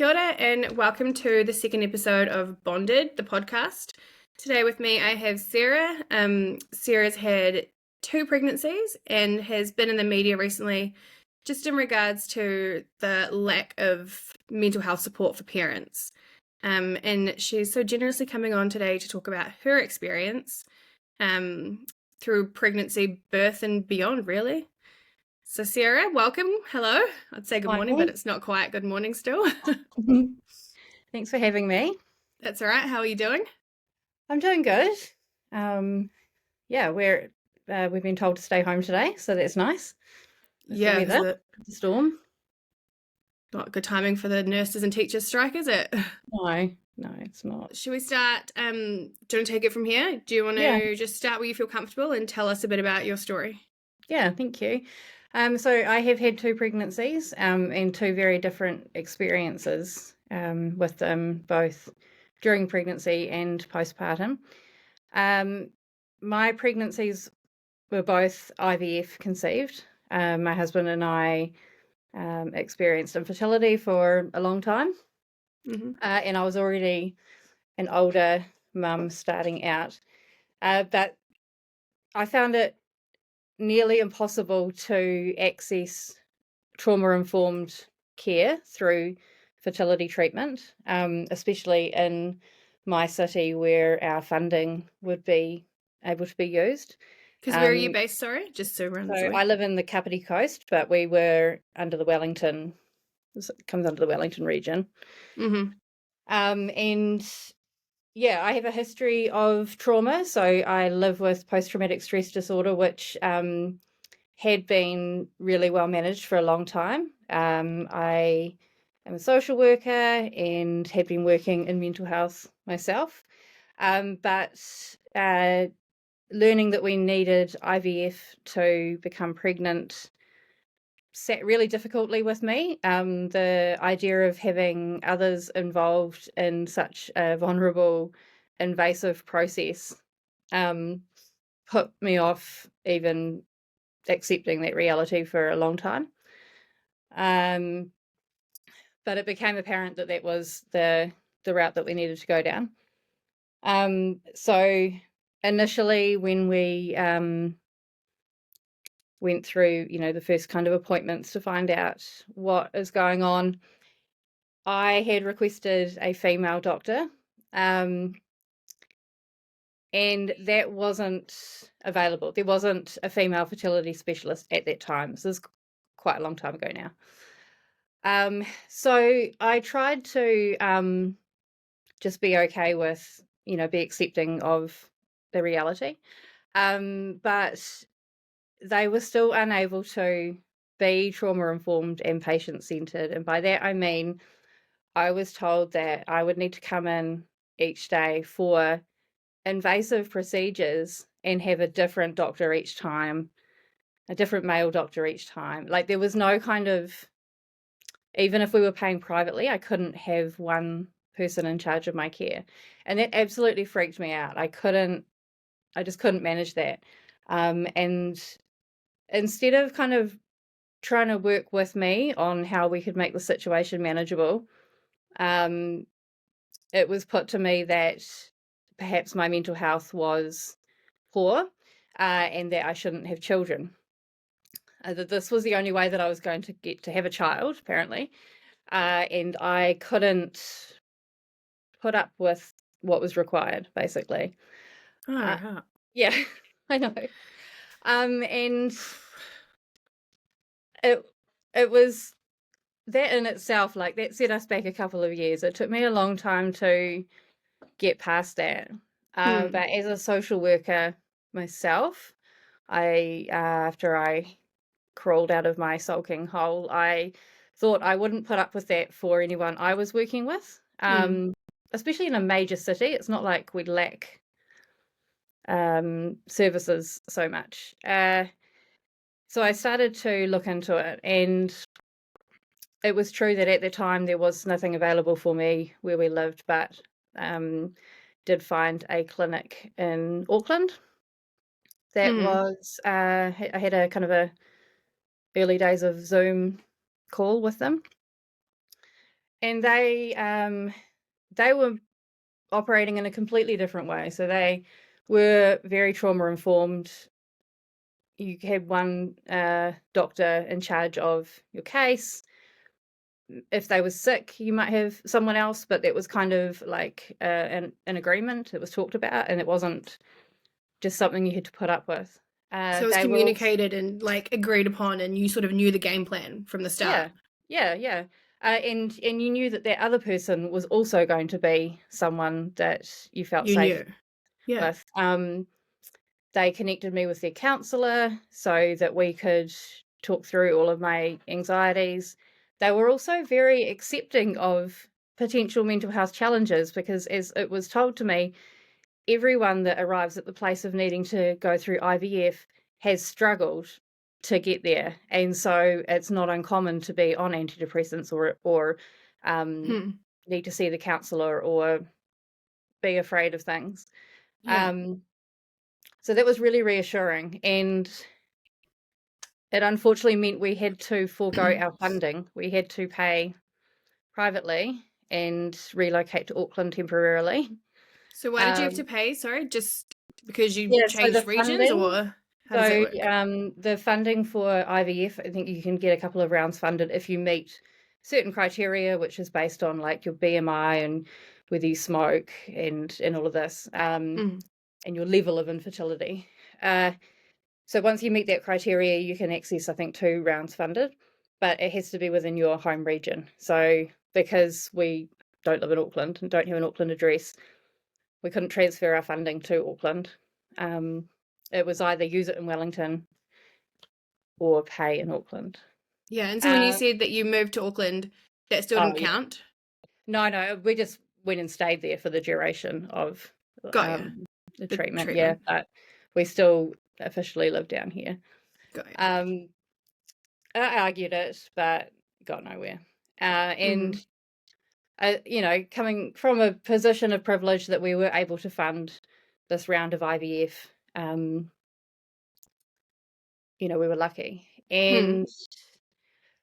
Kia ora and welcome to the second episode of Bonded, the podcast. Today with me I have Sarah. Sarah's had 2 pregnancies and has been in the media recently just in regards to the lack of mental health support for parents. And she's so generously coming on today to talk about her experience through pregnancy, birth and beyond, really. So Sarah, welcome. Hello. I'd say good morning, but it's not quite good morning still. Thanks for having me. That's all right. How are you doing? I'm doing good. We've been told to stay home today, so that's nice. Yeah, The storm. Not good timing for the nurses and teachers strike, is it? No, it's not. Should we start? Do you want to take it from here? Do you want to just start where you feel comfortable and tell us a bit about your story? Yeah, thank you. So I have had 2 pregnancies and 2 very different experiences with them, both during pregnancy and postpartum. My pregnancies were both IVF conceived. My husband and I experienced infertility for a long time, and I was already an older mum starting out. But I found it nearly impossible to access trauma-informed care through fertility treatment, especially in my city where our funding would be able to be used. Because where are you based, sorry? Just so everyone's aware. I live in the Kapiti Coast, but we were under the Wellington, it comes under the Wellington region. And yeah, I have a history of trauma. So I live with post-traumatic stress disorder, which had been really well managed for a long time. I am a social worker and had been working in mental health myself. But learning that we needed IVF to become pregnant sat really difficultly with me. The idea of having others involved in such a vulnerable, invasive process put me off even accepting that reality for a long time. But it became apparent that that was the route that we needed to go down. So initially when we went through, the first kind of appointments to find out what is going on, I had requested a female doctor, and that wasn't available. There wasn't a female fertility specialist at that time. This is quite a long time ago now. So I tried to just be okay with, be accepting of the reality. But they were still unable to be trauma-informed and patient-centered. And by that I mean I was told that I would need to come in each day for invasive procedures and have a different doctor each time, a different male doctor each time. Like there was no kind of, even if we were paying privately, I couldn't have one person in charge of my care. And that absolutely freaked me out. I just couldn't manage that. And instead of kind of trying to work with me on how we could make the situation manageable, it was put to me that perhaps my mental health was poor and that I shouldn't have children. That this was the only way that I was going to get to have a child, apparently. And I couldn't put up with what was required, basically. Yeah, I know. And it was that in itself, like that set us back a couple of years. It took me a long time to get past that. But as a social worker myself, after I crawled out of my sulking hole, I thought I wouldn't put up with that for anyone I was working with, especially in a major city. It's not like we lack services so much. So I started to look into it, and it was true that at the time there was nothing available for me where we lived, but did find a clinic in Auckland. That was, I had a kind of a early days of Zoom call with them. and they were operating in a completely different way. So they were very trauma informed. You had one doctor in charge of your case. If they were sick, you might have someone else, but it was kind of like an agreement. It was talked about, and it wasn't just something you had to put up with. So it was They were also, communicated and like agreed upon, and you sort of knew the game plan from the start. yeah, yeah, yeah. And you knew that that other person was also going to be someone that you felt You safe knew. Yeah. with. They connected me with their counselor so that we could talk through all of my anxieties. They were also very accepting of potential mental health challenges because, as it was told to me, everyone that arrives at the place of needing to go through IVF has struggled to get there. And so it's not uncommon to be on antidepressants or um, Hmm. need to see the counselor or be afraid of things. Yeah. Um, so that was really reassuring. And it unfortunately meant we had to forego our funding. We had to pay privately and relocate to Auckland temporarily. So why did you have to Um, pay? Sorry, just because you yeah, so the changed regions, funding or how does that So, work? the funding for IVF, I think you can get a couple of rounds funded if you meet certain criteria, which is based on like your BMI and whether you smoke and all of this, Mm. and your level of infertility. Uh, so once you meet that criteria, you can access, I think, 2 rounds funded, but it has to be within your home region. So because we don't live in Auckland and don't have an Auckland address, we couldn't transfer our funding to Auckland. Um, it was either use it in Wellington or pay in Auckland. Yeah, and so when you Uh, said that you moved to Auckland, that still oh didn't yeah, count? no, we just went and stayed there for the duration of Got ya. um, the The treatment. Yeah, treatment. but we still officially live down here. Got ya. Um, I argued it, but got nowhere. And Mm. coming from a position of privilege that we were able to fund this round of IVF, we were lucky. Hmm. And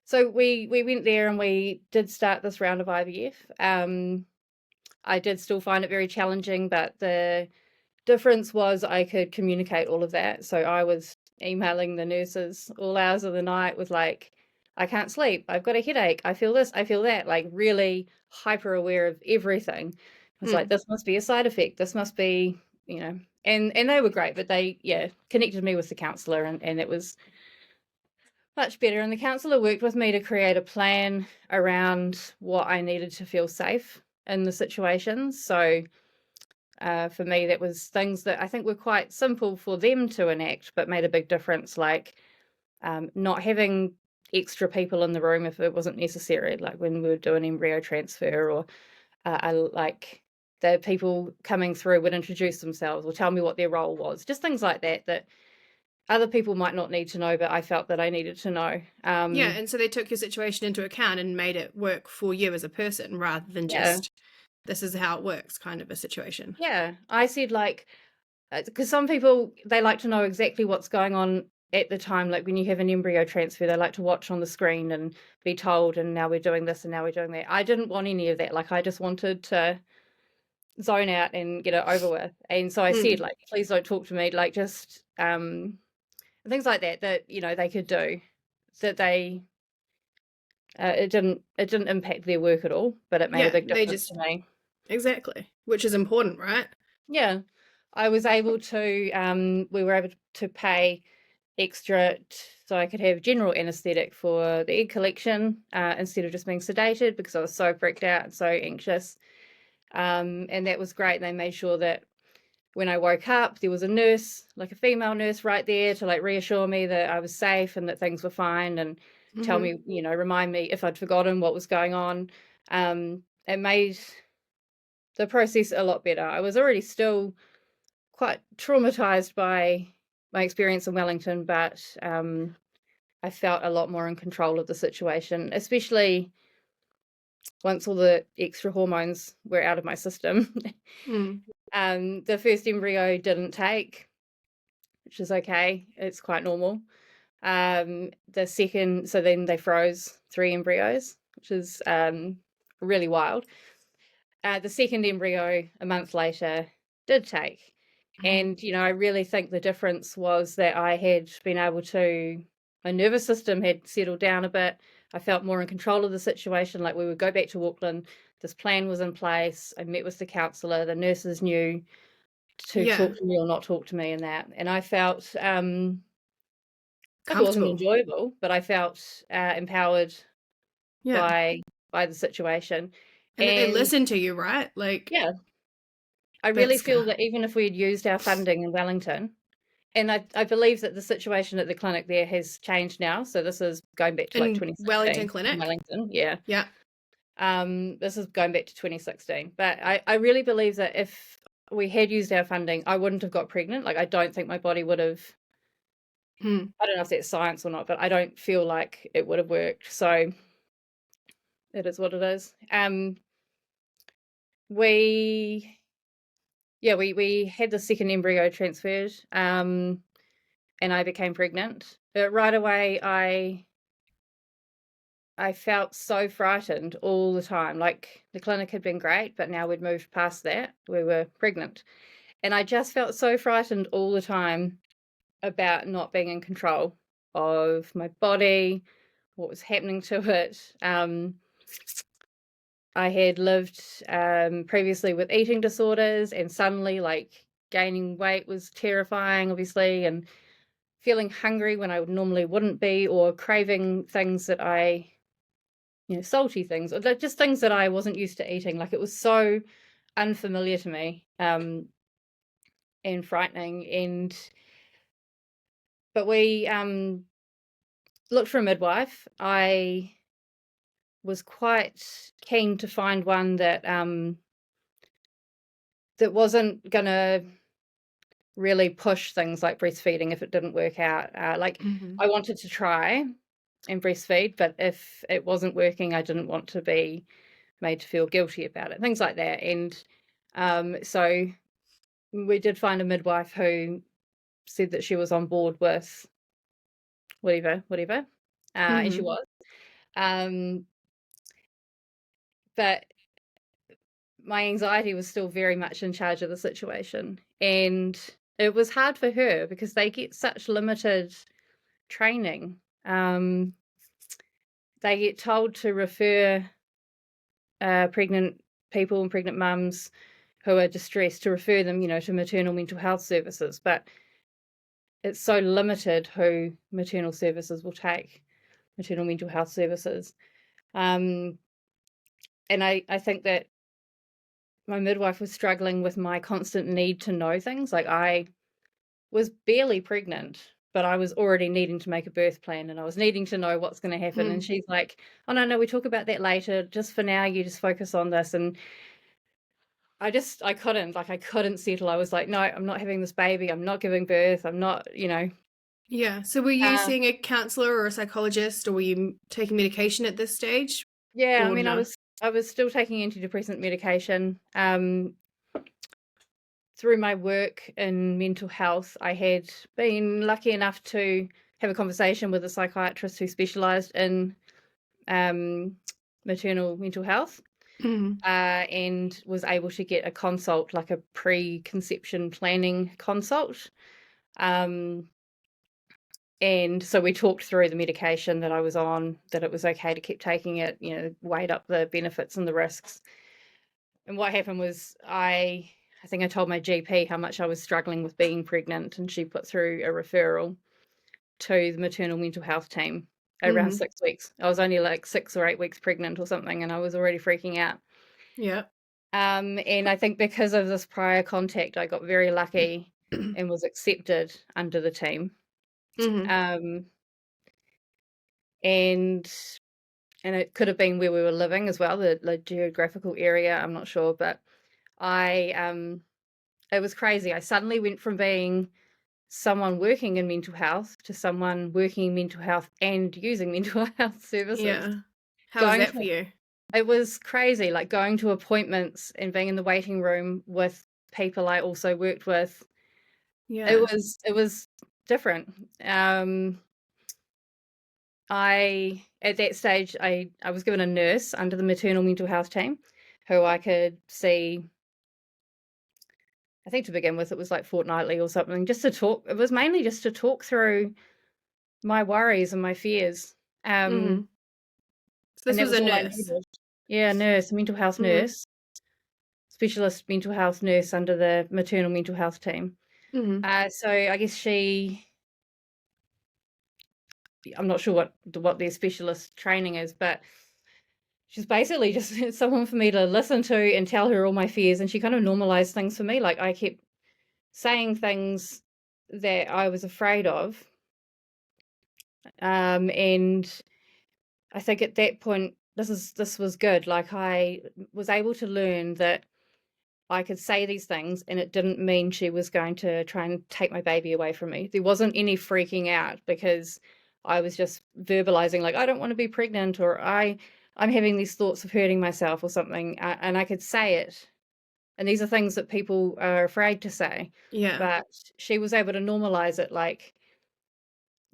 so we went there and we did start this round of IVF. I did still find it very challenging, but the difference was I could communicate all of that. So I was emailing the nurses all hours of the night with like, I can't sleep, I've got a headache, I feel this, I feel that, like really hyper aware of everything. I was like, Hmm. this must be a side effect, this must be, and they were great, but they, yeah, connected me with the counselor and it was much better. And the counsellor worked with me to create a plan around what I needed to feel safe in the situations. So for me, that was things that I think were quite simple for them to enact, but made a big difference, like not having extra people in the room if it wasn't necessary, like when we were doing embryo transfer, or like the people coming through would introduce themselves or tell me what their role was, just things like that that other people might not need to know, but I felt that I needed to know. Yeah, and so they took your situation into account and made it work for you as a person rather than Yeah, just this is how it works kind of a situation. yeah. I said like, because some people, they like to know exactly what's going on at the time. Like when you have an embryo transfer, they like to watch on the screen and be told, and now we're doing this and now we're doing that. I didn't want any of that. Like I just wanted to zone out and get it over with. And so I said, Mm. like, please don't talk to me. Like just things like that they could do. That they it didn't impact their work at all, but it made a Yeah, big they difference to just me. exactly, which is important, right? Yeah. I was able to we were able to pay extra so I could have general anesthetic for the egg collection instead of just being sedated because I was so freaked out and so anxious. And that was great. They made sure that when I woke up, there was a nurse, like a female nurse right there to like reassure me that I was safe and that things were fine and tell Hmm. me, remind me if I'd forgotten what was going on. It made the process a lot better. I was already still quite traumatized by my experience in Wellington, but I felt a lot more in control of the situation, especially once all the extra hormones were out of my system. Mm. The first embryo didn't take, which is okay. It's quite normal. The second, so then they froze 3 embryos, which is really wild. The second embryo, a month later, did take. Mhm. And, I really think the difference was that I had been able to, my nervous system had settled down a bit. I felt more in control of the situation. Like, we would go back to Auckland. This plan was in place. I met with the counsellor. The nurses knew to Yeah. talk to me or not talk to me and that. And I felt, like, it wasn't Comfortable. enjoyable, but I felt empowered Yeah. by the situation. And that they And listen to you, right? Like, yeah, I really that's feel good. that even if we had used our funding in Wellington, and I believe that the situation at the clinic there has changed now. So this is going back to like In Wellington 2016 in Clinic? Wellington. Yeah. Yeah. This is going back to 2016. But I really believe that if we had used our funding, I wouldn't have got pregnant. Like, I don't think my body would have, Hmm. I don't know if that's science or not, but I don't feel like it would have worked. So it is what it is. We we had the second embryo transferred, and I became pregnant. But right away, I felt so frightened all the time. Like, the clinic had been great, but now we'd moved past that. We were pregnant. And I just felt so frightened all the time about not being in control of my body, what was happening to it. I had lived previously with eating disorders, and suddenly, like, gaining weight was terrifying, obviously, and feeling hungry when I would normally wouldn't be, or craving things that salty things, or just things that I wasn't used to eating. Like, it was so unfamiliar to me, and frightening. But we looked for a midwife. I was quite keen to find one that that wasn't gonna really push things like breastfeeding if it didn't work out. Like, Hmm. I wanted to try and breastfeed, but if it wasn't working, I didn't want to be made to feel guilty about it, things like that. And so we did find a midwife who said that she was on board with whatever, and she Hmm. was. Um, but my anxiety was still very much in charge of the situation, and it was hard for her because they get such limited training. They get told to refer pregnant people and pregnant mums who are distressed, to refer them, to maternal mental health services, but it's so limited who maternal services will take, maternal mental health services. Um, and I think that my midwife was struggling with my constant need to know things. Like, I was barely pregnant, but I was already needing to make a birth plan, and I was needing to know what's going to happen. And Mm. she's like, "Oh, no, we talk about that later. Just for now, you just focus on this." And I couldn't settle. I was like, "No, I'm not having this baby. I'm not giving birth. I'm not. Yeah. So were you Uh, seeing a counselor or a psychologist, or were you taking medication at this stage? yeah, I Or mean, no? I was still taking antidepressant medication. Through my work in mental health, I had been lucky enough to have a conversation with a psychiatrist who specialised in um, maternal mental health, Mm. and was able to get a consult, like a preconception planning consult. Um, and so we talked through the medication that I was on, that it was okay to keep taking it, weighed up the benefits and the risks. And what happened was, I think I told my GP how much I was struggling with being pregnant, and she put through a referral to the maternal mental health team around Mm. 6 weeks. I was only like 6 or 8 weeks pregnant or something, and I was already freaking out. Yeah. And I think because of this prior contact, I got very lucky and was accepted under the team. Hmm. Um, and it could have been where we were living as well, the geographical area. I'm not sure, but I it was crazy. I suddenly went from being someone working in mental health to someone working in mental health and using mental health services. Yeah. How was Going that for to you? It was crazy, like going to appointments and being in the waiting room with people I also worked with. Yeah. It was different. At that stage, I was given a nurse under the maternal mental health team who I could see. I think to begin with, it was like fortnightly or something, just to talk. It was mainly just to talk through my worries and my fears. Mm-hmm. So And this that was was a all I nurse. needed. Yeah, nurse, mental health Mm-hmm. nurse, specialist mental health nurse under the maternal mental health team. Mm-hmm. So I guess I'm not sure what their specialist training is, but she's basically just someone for me to listen to and tell her all my fears, and she kind of normalized things for me. Like I kept saying things that I was afraid of, and I think at that point this was good. Like I was able to learn that I could say these things and it didn't mean she was going to try and take my baby away from me. There wasn't any freaking out because I was just verbalizing like I don't want to be pregnant, or I'm having these thoughts of hurting myself or something, and I could say it. And these are things that people are afraid to say, Yeah. but she was able to normalize it. Like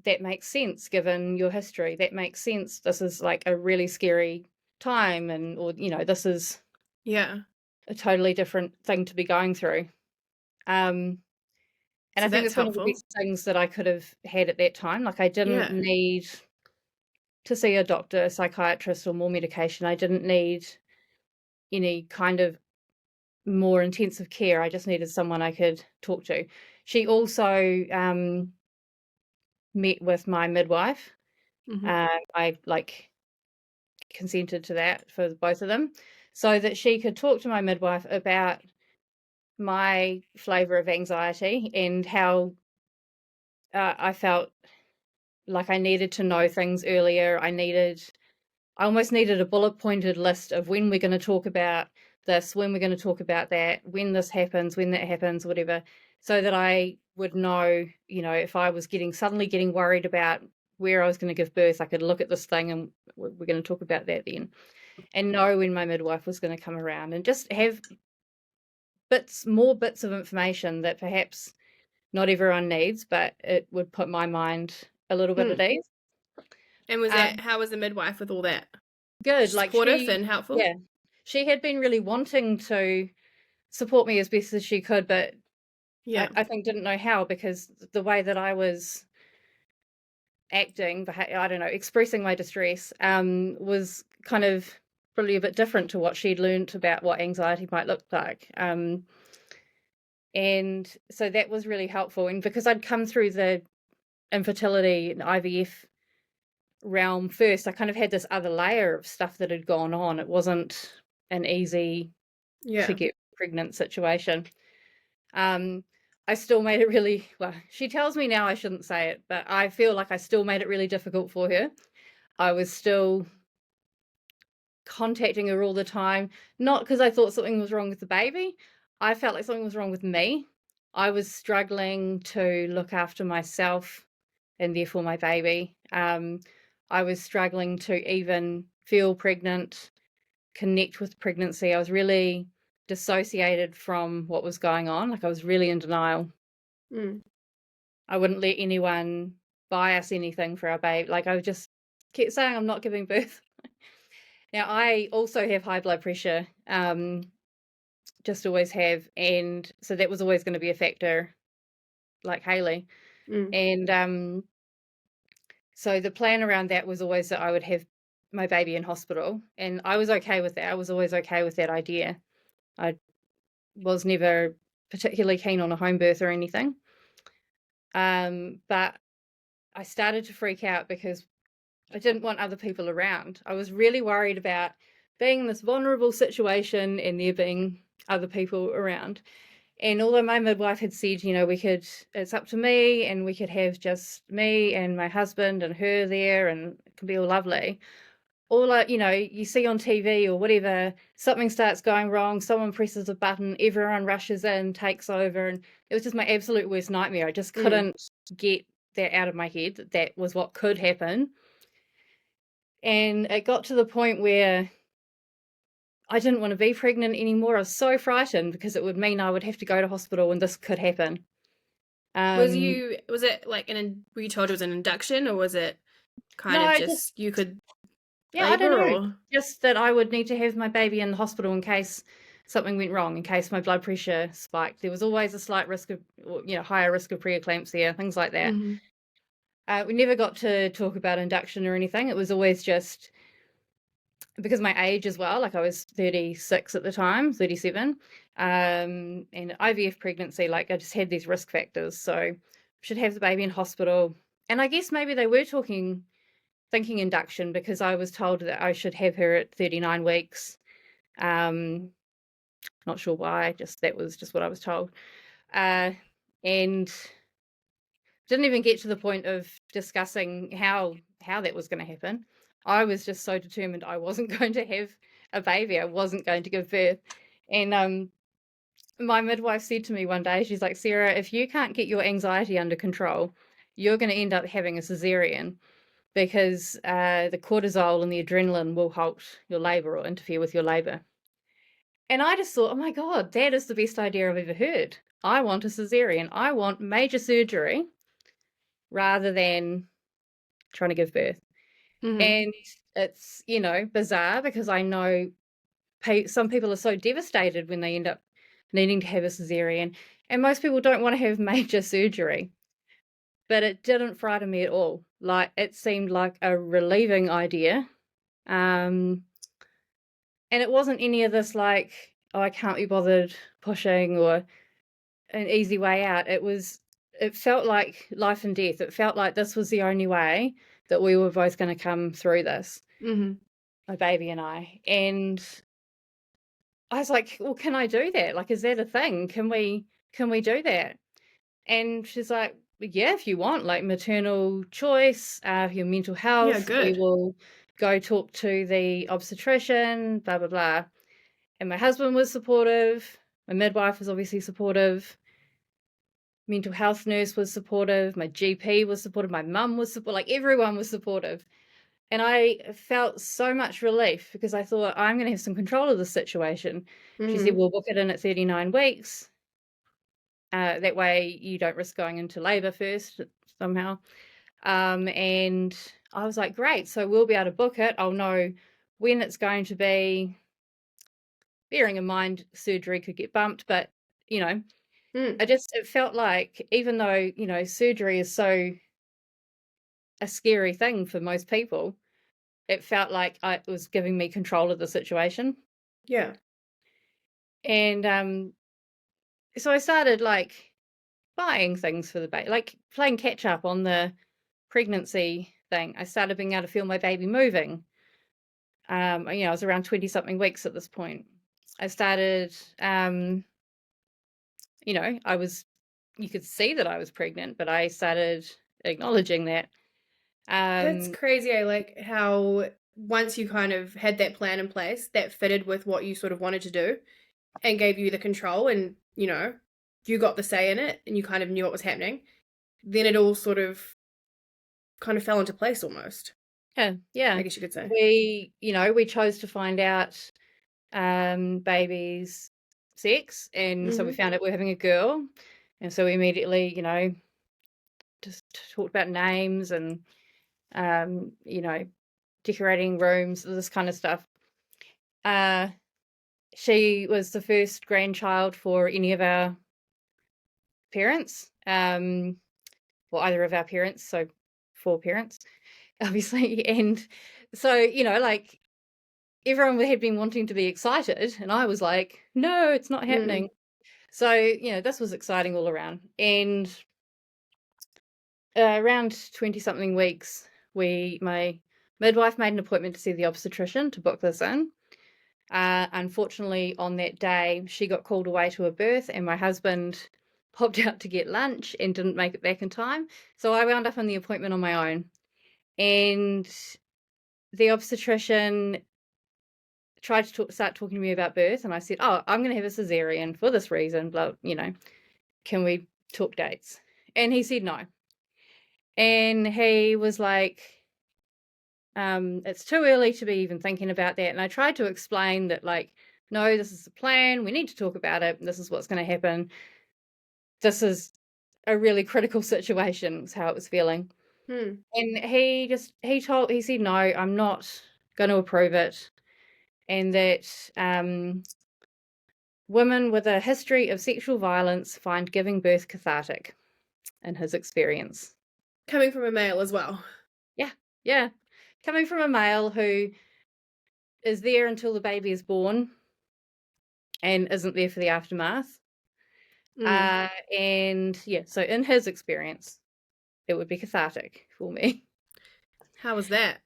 that makes sense given your history. That makes sense. This is like a really scary time, and or this is Yeah. a totally different thing to be going through. Um, and So I think that's it's one of the helpful. best things that I could have had at that time. Like I didn't Yeah. need to see a doctor, a psychiatrist, or more medication. I didn't need any kind of more intensive care. I just needed someone I could talk to. She also met with my midwife. Mm-hmm. I like consented to that for both of them, so that she could talk to my midwife about my flavor of anxiety and how I felt like I needed to know things earlier. I almost needed a bullet pointed list of when we're going to talk about this, when we're going to talk about that, when this happens, when that happens, whatever, so that I would know, if I was suddenly getting worried about where I was going to give birth, I could look at this thing and we're going to talk about that then, and know when my midwife was going to come around, and just have more bits of information that perhaps not everyone needs, but it would put my mind a little bit at Mm. ease. And was Um, that how was the midwife with all that? Good. Like Supportive and helpful? yeah, she had been really wanting to support me as best as she could, but Yeah. I think didn't know how, because the way that I was acting, I don't know, expressing my distress, was kind of probably a bit different to what she'd learned about what anxiety might look like. And so that was really helpful. And because I'd come through the infertility and IVF realm first, I kind of had this other layer of stuff that had gone on. It wasn't an easy to Yeah. get pregnant situation. Um, I still made it really, well, she tells me now I shouldn't say it, but I feel like I still made it really difficult for her. I was still contacting her all the time, not because I thought something was wrong with the baby. I felt like something was wrong with me. I was struggling to look after myself and therefore my baby. I was struggling to even feel pregnant, connect with pregnancy. I was really dissociated from what was going on. Like I was really in denial. Mm. I wouldn't let anyone buy us anything for our baby. Like I would just keep saying I'm not giving birth. Now I also have high blood pressure, just always have, and so that was always going to be a factor, like Haley. Mm. And so the plan around that was always that I would have my baby in hospital, and I was okay with that. I was always okay with that idea. I was never particularly keen on a home birth or anything. But I started to freak out because I didn't want other people around. I was really worried about being in this vulnerable situation and there being other people around. And although my midwife had said, it's up to me and we could have just me and my husband and her there and it could be all lovely. All you see on TV or whatever, something starts going wrong, someone presses a button, everyone rushes in, takes over. And it was just my absolute worst nightmare. I just Mm. couldn't get that out of my head. That was what could happen. And it got to the point where I didn't want to be pregnant anymore. I was so frightened because it would mean I would have to go to hospital and this could happen. Was it like were you told it was an induction or was it kind of No, just just you could yeah, I don't labor know. or? Just that I would need to have my baby in the hospital in case something went wrong, in case my blood pressure spiked. There was always a slight risk of, higher risk of preeclampsia, things like that. Mhm. We never got to talk about induction or anything. It was always just because my age as well, like I was 36 at the time, 37, and IVF pregnancy, like I just had these risk factors. So should have the baby in hospital. And I guess maybe they were thinking induction because I was told that I should have her at 39 weeks. Um, Not sure why, just that was just what I was told. And didn't even get to the point of discussing how that was going to happen. I was just so determined I wasn't going to have a baby. I wasn't going to give birth. And my midwife said to me one day, she's like, Sarah, if you can't get your anxiety under control, you're going to end up having a cesarean because the cortisol and the adrenaline will halt your labor or interfere with your labor. And I just thought, oh my God, that is the best idea I've ever heard. I want a cesarean. I want major surgery rather than trying to give birth. Mhm. And it's, bizarre because I know some people are so devastated when they end up needing to have a cesarean. And most people don't want to have major surgery. But it didn't frighten me at all. Like, it seemed like a relieving idea. Um, and it wasn't any of this like, oh, I can't be bothered pushing or an easy way out. It felt like life and death. It felt like this was the only way that we were both going to come through this, Mhm. my baby and I. And I was like, well, can I do that? Like, is that a thing? Can we do that? And she's like, yeah, if you want, like maternal choice, your mental Yeah, health, we good. will go talk to the obstetrician, blah, blah, blah. And my husband was supportive. My midwife was obviously supportive. Mental health nurse was supportive. My GP was supportive. My mum was supportive. Like everyone was supportive. And I felt so much relief because I thought, I'm going to have some control of the situation. She said, Mhm. we'll book it in at 39 weeks. That way you don't risk going into labor first somehow. And I was like, great. So we'll be able to book it. I'll know when it's going to be, bearing in mind surgery could get bumped, but Mm. it felt like even though, surgery is so a scary thing for most people, it felt like it was giving me control of the situation. Yeah. And so I started like buying things for the baby, like playing catch up on the pregnancy thing. I started being able to feel my baby moving. I was around 20 something weeks at this point. I started, I was, you could see that I was pregnant, but I started acknowledging that. That's Um, crazy. I like how once you kind of had that plan in place that fitted with what you sort of wanted to do and gave you the control and, you got the say in it and you kind of knew what was happening, then it all sort of kind of fell into place almost, yeah, I yeah. guess you could say. We chose to find out baby's sex, and so we Mhm. found out we're having a girl, and so we immediately, just talked about names and um, you know, decorating rooms, this kind of stuff. Uh, she was the first grandchild for any of our parents, well, either of our parents, so 4 parents, obviously, and so, like, everyone had been wanting to be excited, and I was like, "No, it's not Mm. happening." So, this was exciting all around, and, around 20 something weeks, my midwife made an appointment to see the obstetrician to book this in. Unfortunately, on that day, she got called away to a birth, and my husband popped out to get lunch and didn't make it back in time. So I wound up in the appointment on my own. And the obstetrician tried to start talking to me about birth, and I said, "Oh, I'm going to have a cesarean for this reason. Blah, can we talk dates?" And he said no. And he was like, it's too early to be even thinking about that. And I tried to explain that, like, no, this is the plan. We need to talk about it. This is what's going to happen. This is a really critical situation, was how it was feeling. Hmm. And he said, no, I'm not going to approve it. And that women with a history of sexual violence find giving birth cathartic in his experience. Coming from a male as well. Yeah, yeah. Coming from a male who is there until the baby is born and isn't there for the aftermath. Mm. And yeah, so in his experience, it would be cathartic for me. How was that?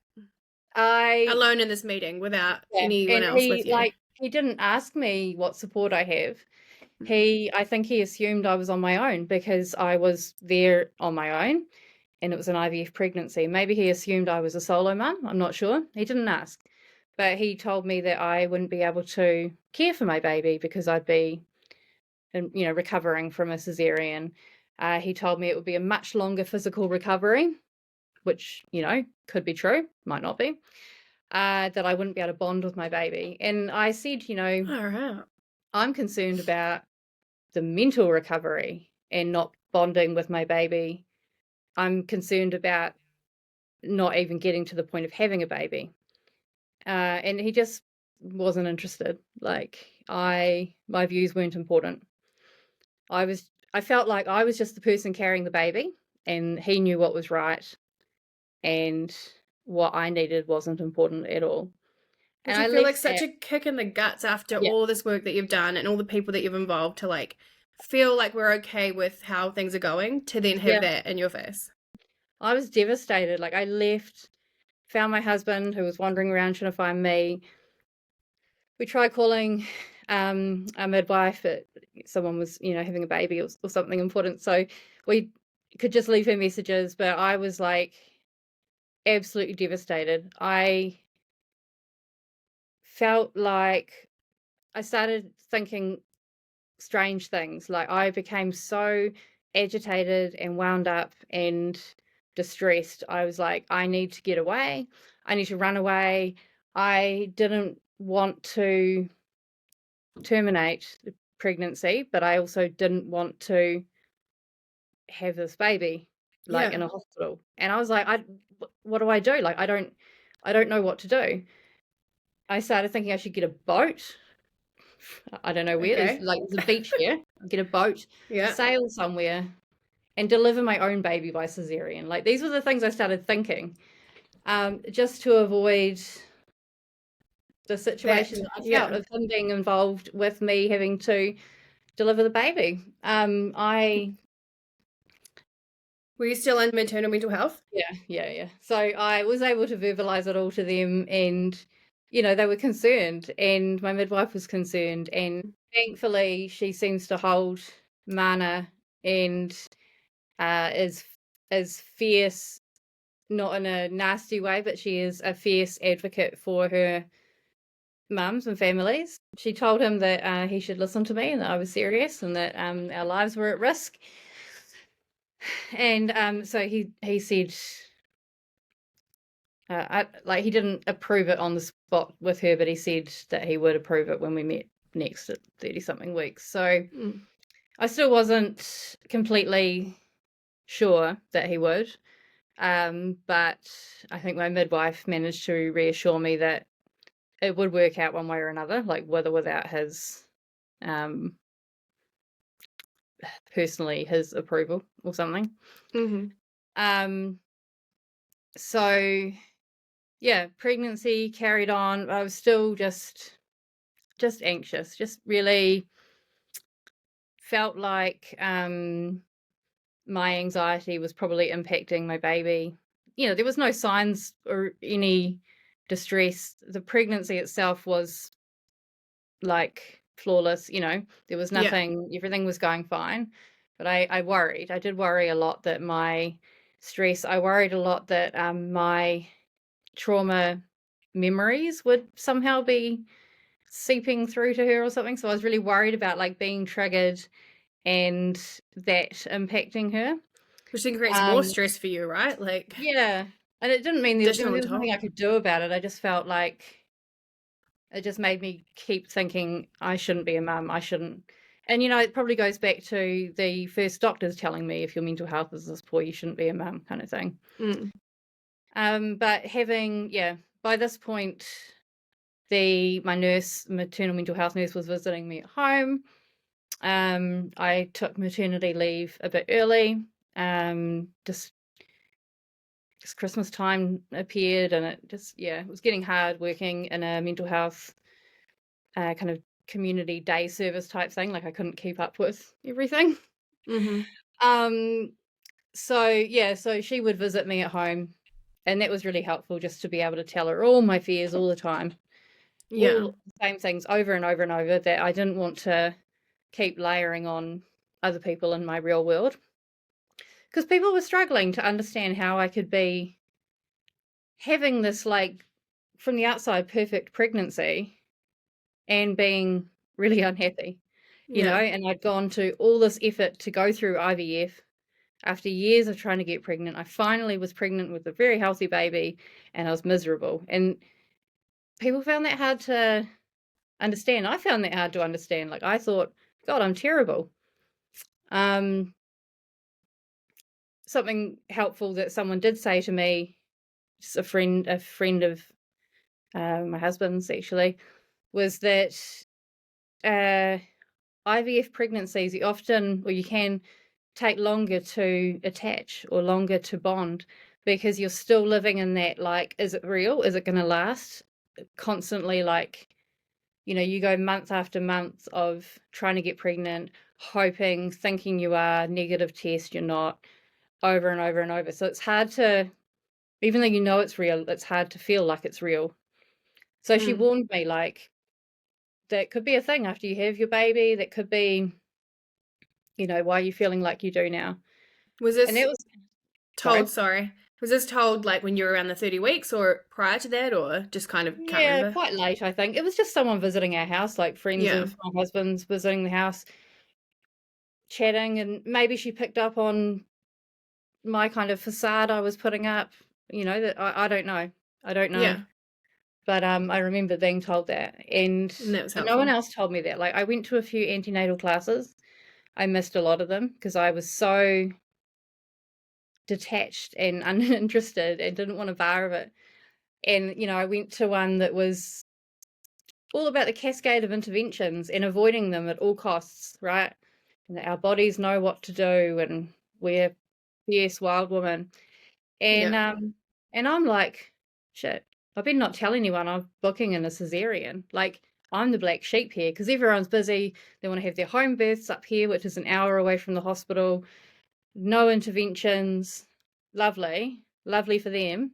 I Alone in this meeting without Yeah, anyone and else with you. he didn't ask me what support I have. Mm. I think he assumed I was on my own because I was there on my own and it was an IVF pregnancy. Maybe he assumed I was a solo mum. I'm not sure. He didn't ask. But he told me that I wouldn't be able to care for my baby because I'd be, recovering from a cesarean. He told me it would be a much longer physical recovery, which, could be true, might not be. That I wouldn't be able to bond with my baby. And I said, All right. I'm concerned about the mental recovery and not bonding with my baby. I'm concerned about not even getting to the point of having a baby. And he just wasn't interested. My views weren't important. I felt like I was just the person carrying the baby and he knew what was right and what I needed wasn't important at all. Which And I I feel like left such that. a kick in the guts after Yeah. all this work that you've done and all the people that you've involved to feel like we're okay with how things are going to then have Yeah. that in your face. I was devastated. Like I left, found my husband who was wandering around trying to find me. We tried calling a midwife, but someone was, having a baby or something important. So we could just leave her messages, but I was like absolutely devastated. I felt like I started thinking strange things. Like I became so agitated and wound up and distressed. I was like, I need to get away. I need to run away. I didn't want to terminate the pregnancy, but I also didn't want to have this baby like Yeah. in a hospital. And I was like, what do I do? Like I don't know what to do. I started thinking I should get a boat. I don't know where. Okay. There's a beach here. Get a boat, Yeah. sail somewhere, and deliver my own baby by cesarean. Like these were the things I started thinking, just to avoid the situation That. that I felt Yeah. of him being involved with me having to deliver the baby. I Were you still in maternal mental health? Yeah. So I was able to verbalize it all to them, and they were concerned, and my midwife was concerned, and thankfully she seems to hold mana and is fierce, not in a nasty way, but she is a fierce advocate for her mums and families. She told him that he should listen to me and that I was serious and that our lives were at risk. And so he said, he didn't approve it on the spot with her, but he said that he would approve it when we met next at 30 something weeks. So I still wasn't completely sure that he would. But I think my midwife managed to reassure me that it would work out one way or another, like with or without his personally his approval or something. Mm-hmm. So yeah, pregnancy carried on. I was still just anxious, just really felt like my anxiety was probably impacting my baby. There was no signs or any distress. The pregnancy itself was like flawless, there was Yeah. nothing, everything was going fine. But I worried. I did worry a lot that my stress, I worried a lot that my trauma memories would somehow be seeping through to her or something. So I was really worried about like being triggered and that impacting her. Which then creates more Um, stress for you, right? yeah. And it didn't mean there Additional on was top. nothing I could do about it. I just felt like it just made me keep thinking I shouldn't be a mum. I shouldn't. And, it probably goes back to the first doctors telling me, if your mental health is this poor, you shouldn't be a mum, kind of thing. But by this point, my maternal mental health nurse was visiting me at home. I took maternity leave a bit early. Just Christmas time appeared, and it was getting hard working in a mental health kind of community day service type thing. Like, I couldn't keep up with everything. So she would visit me at home, and that was really helpful, just to be able to tell her all my fears all the time. All the same things over and over and over that I didn't want to keep layering on other people in my real world, because people were struggling to understand how I could be having this, like, from the outside, perfect pregnancy and being really unhappy, and I'd gone to all this effort to go through IVF. After years of trying to get pregnant, I finally was pregnant with a very healthy baby, and I was miserable. And people found that hard to understand. I found that hard to understand. Like, I thought, God, I'm terrible. Something helpful that someone did say to me, just a friend of my husband's actually, was that IVF pregnancies, you can take longer to attach or longer to bond, because you're still living in that, like, is it real? Is it going to last? Constantly, like, you go month after month of trying to get pregnant, hoping, thinking you are, negative test, you're not, over and over and over. So it's hard to, even though it's real, it's hard to feel like it's real. So she warned me, like, that could be a thing after you have your baby. That could be, why are you feeling like you do now? Was this And it was told, sorry, was this told, like, when you were around the 30 weeks or prior to that, or just kind of can't remember? Quite late, I think. It was just someone visiting our house, like friends of my husband's visiting the house, chatting, and maybe she picked up on my kind of facade I was putting up, that I don't know. I don't know. Yeah. But I remember being told that, and that was no one helpful. else told me that. Like, I went to a few antenatal classes. I missed a lot of them because I was so detached and uninterested and didn't want a bar of it. And, I went to one that was all about the cascade of interventions and avoiding them at all costs, right? And that our bodies know what to do, and we're fierce wild women. And and I'm like, shit, I better not tell anyone I'm booking in a cesarean. Like, I'm the black sheep here, because everyone's busy. They want to have their home births up here, which is an hour away from the hospital. No interventions. Lovely for them.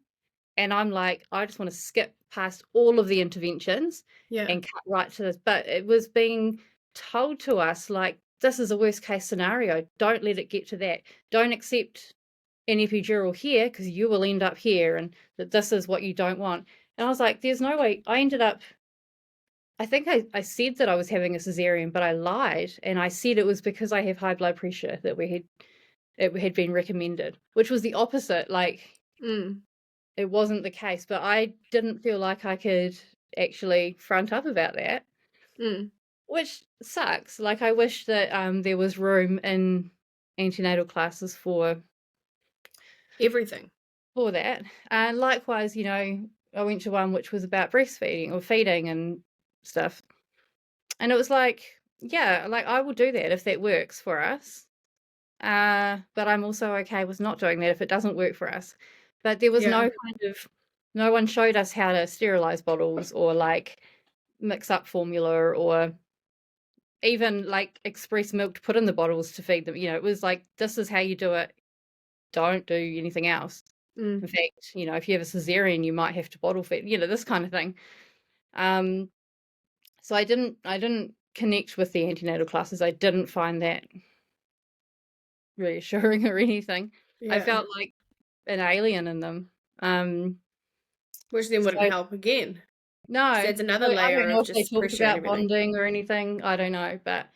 And I'm like, I just want to skip past all of the interventions and cut right to this. But it was being told to us, like, this is a worst case scenario. Don't let it get to that. Don't accept an epidural here, because you will end up here, and that this is what you don't want. And I was like, there's no way. I think I said that I was having a cesarean, but I lied. And I said it was because I have high blood pressure, that it had been recommended, which was the opposite. Like, it wasn't the case, but I didn't feel like I could actually front up about that, which sucks. Like, I wish that there was room in antenatal classes for Everything. For that. And likewise, I went to one which was about breastfeeding or feeding and stuff. And it was like, yeah, like, I will do that if that works for us. But I'm also okay with not doing that if it doesn't work for us. But there was no one showed us how to sterilize bottles, or, like, mix up formula, or even, like, express milk to put in the bottles to feed them. It was like, this is how you do it. Don't do anything else. In fact, if you have a cesarean, you might have to bottle feed, this kind of thing. So I didn't connect with the antenatal classes. I didn't find that reassuring or anything. I felt like an alien in them. Which then wouldn't help again. No. So it's another I layer don't know of if they just talked pressure and about everything. bonding or anything. I don't know. But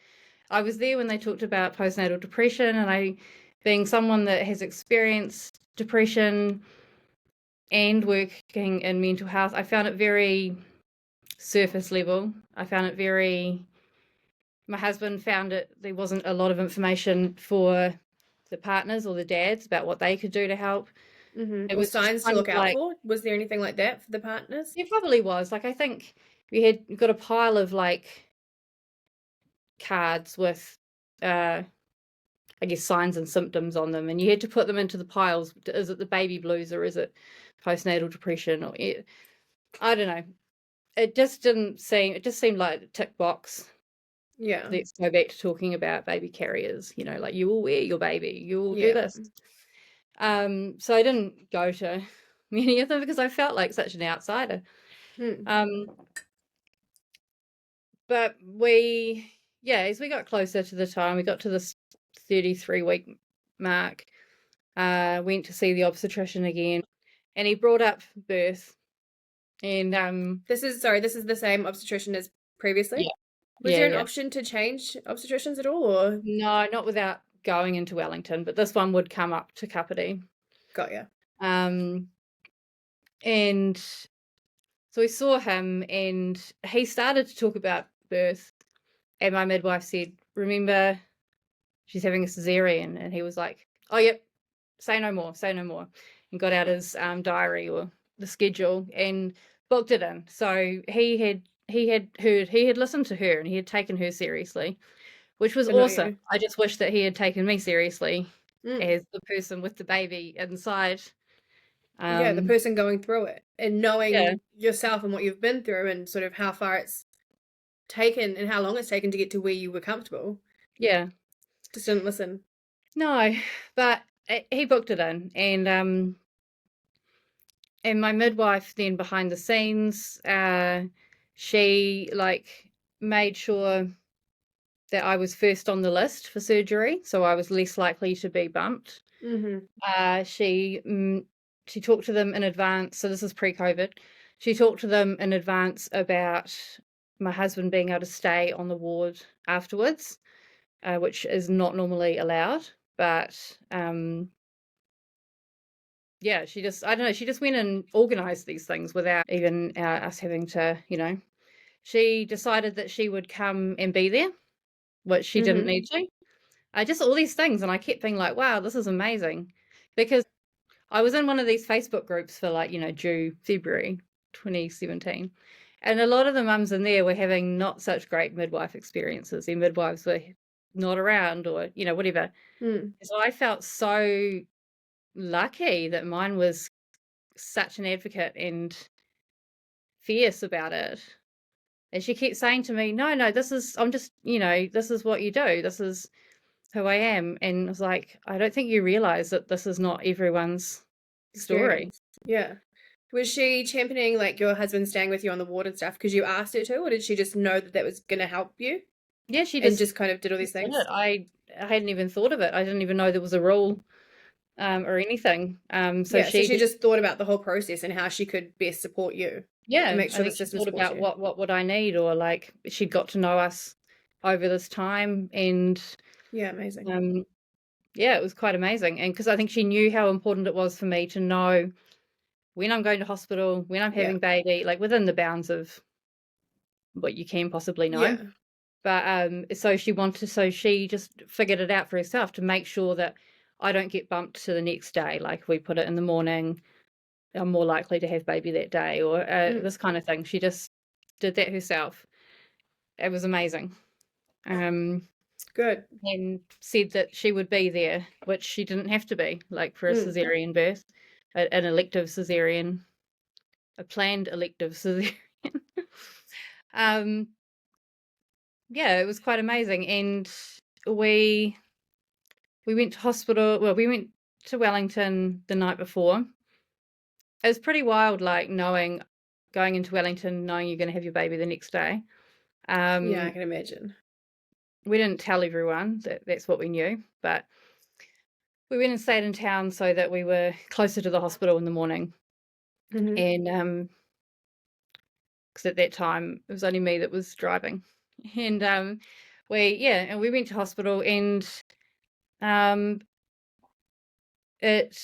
I was there when they talked about postnatal depression, and being someone that has experienced depression and working in mental health, I found it very surface level. I found it very my husband found there wasn't a lot of information for the partners or the dads about what they could do to help. It Or was just signs to kind of look out like, for? Was there anything like that for the partners? it probably was. Like, I think we had got a pile of like cards with, I guess, signs and symptoms on them, and you had to put them into the piles. Is it the baby blues or is it postnatal depression? Or I don't know. It just didn't seem. It just seemed like a tick box. Yeah. Let's go back to talking about baby carriers. Like, you will wear your baby, you will do Yeah. this. So I didn't go to many of them because I felt like such an outsider. Hmm. Um, but as we got closer to the time, we got to this 33-week mark, went to see the obstetrician again, and he brought up birth. And This is the same obstetrician as previously? yeah, Was there an yeah. option to change obstetricians at all, or? No, not without going into Wellington, but this one would come up to Kapiti. Got ya. Um, and so we saw him, and he started to talk about birth, and my midwife said, "Remember, she's having a cesarean," and he was like, "Oh, yep, say no more, say no more," and got out his diary or the schedule and booked it in. So he had listened to her, and he had taken her seriously, which was But not awesome. you. I just wish that he had taken me seriously Mm. as the person with the baby inside. Yeah, the Um, person going through it and yeah, knowing yourself and what you've been through and sort of how far it's taken and how long it's taken to get to where you were comfortable. yeah. Just didn't listen. No, but he booked it in, and my midwife then behind the scenes, she like made sure that I was first on the list for surgery, so I was less likely to be bumped. Mm-hmm. She talked to them in advance. So this is pre-COVID. She talked to them in advance about my husband being able to stay on the ward afterwards, which is not normally allowed. But yeah, I don't know, she just went and organized these things without even us having to, She decided that she would come and be there, which she didn't Mm-hmm. need to. Just all these things, and I kept being like, wow, this is amazing. Because I was in one of these Facebook groups for due February 2017. And a lot of the mums in there were having not such great midwife experiences. Their midwives were not around or, whatever. Mm. So I felt so lucky that mine was such an advocate and fierce about it. And she kept saying to me, no, this is what you do. This is who I am. And I was like, I don't think you realize that this is not everyone's story. Experience. Yeah. Was she championing like your husband staying with you on the ward and stuff because you asked her to, or did she just know that that was going to help you Yeah, she and just just kind of did all these did things? it. I hadn't even thought of it. I didn't even know there was a rule or anything. So Yeah, so she she just, just thought about the whole process and how she could best support you and yeah, make I sure the think she system thought supports about you. what would I need, or like she'd got to know us over this time, and Yeah, amazing. um, yeah, it was quite amazing. And because I think she knew how important it was for me to know when I'm going to hospital, when I'm Yeah. having baby, like within the bounds of what you can possibly know. Yeah. But so she just figured it out for herself to make sure that I don't get bumped to the next day. Like if we put it in the morning, I'm more likely to have baby that day, or Mm. this kind of thing. She just did that herself. It was amazing. Good. And said that she would be there, which she didn't have to be, like for a Mm. cesarean birth, an elective cesarean, a planned elective cesarean. um, yeah, it was quite amazing. And we went to hospital. Well, we went to Wellington the night before. It was pretty wild, like going into Wellington, knowing you're going to have your baby the next day. Yeah, I Um, can imagine. we didn't tell everyone that that's what we knew, but we went and stayed in town so that we were closer to the hospital in the morning. Hmm. And because at that time it was only me that was driving, and we went to hospital, and um, it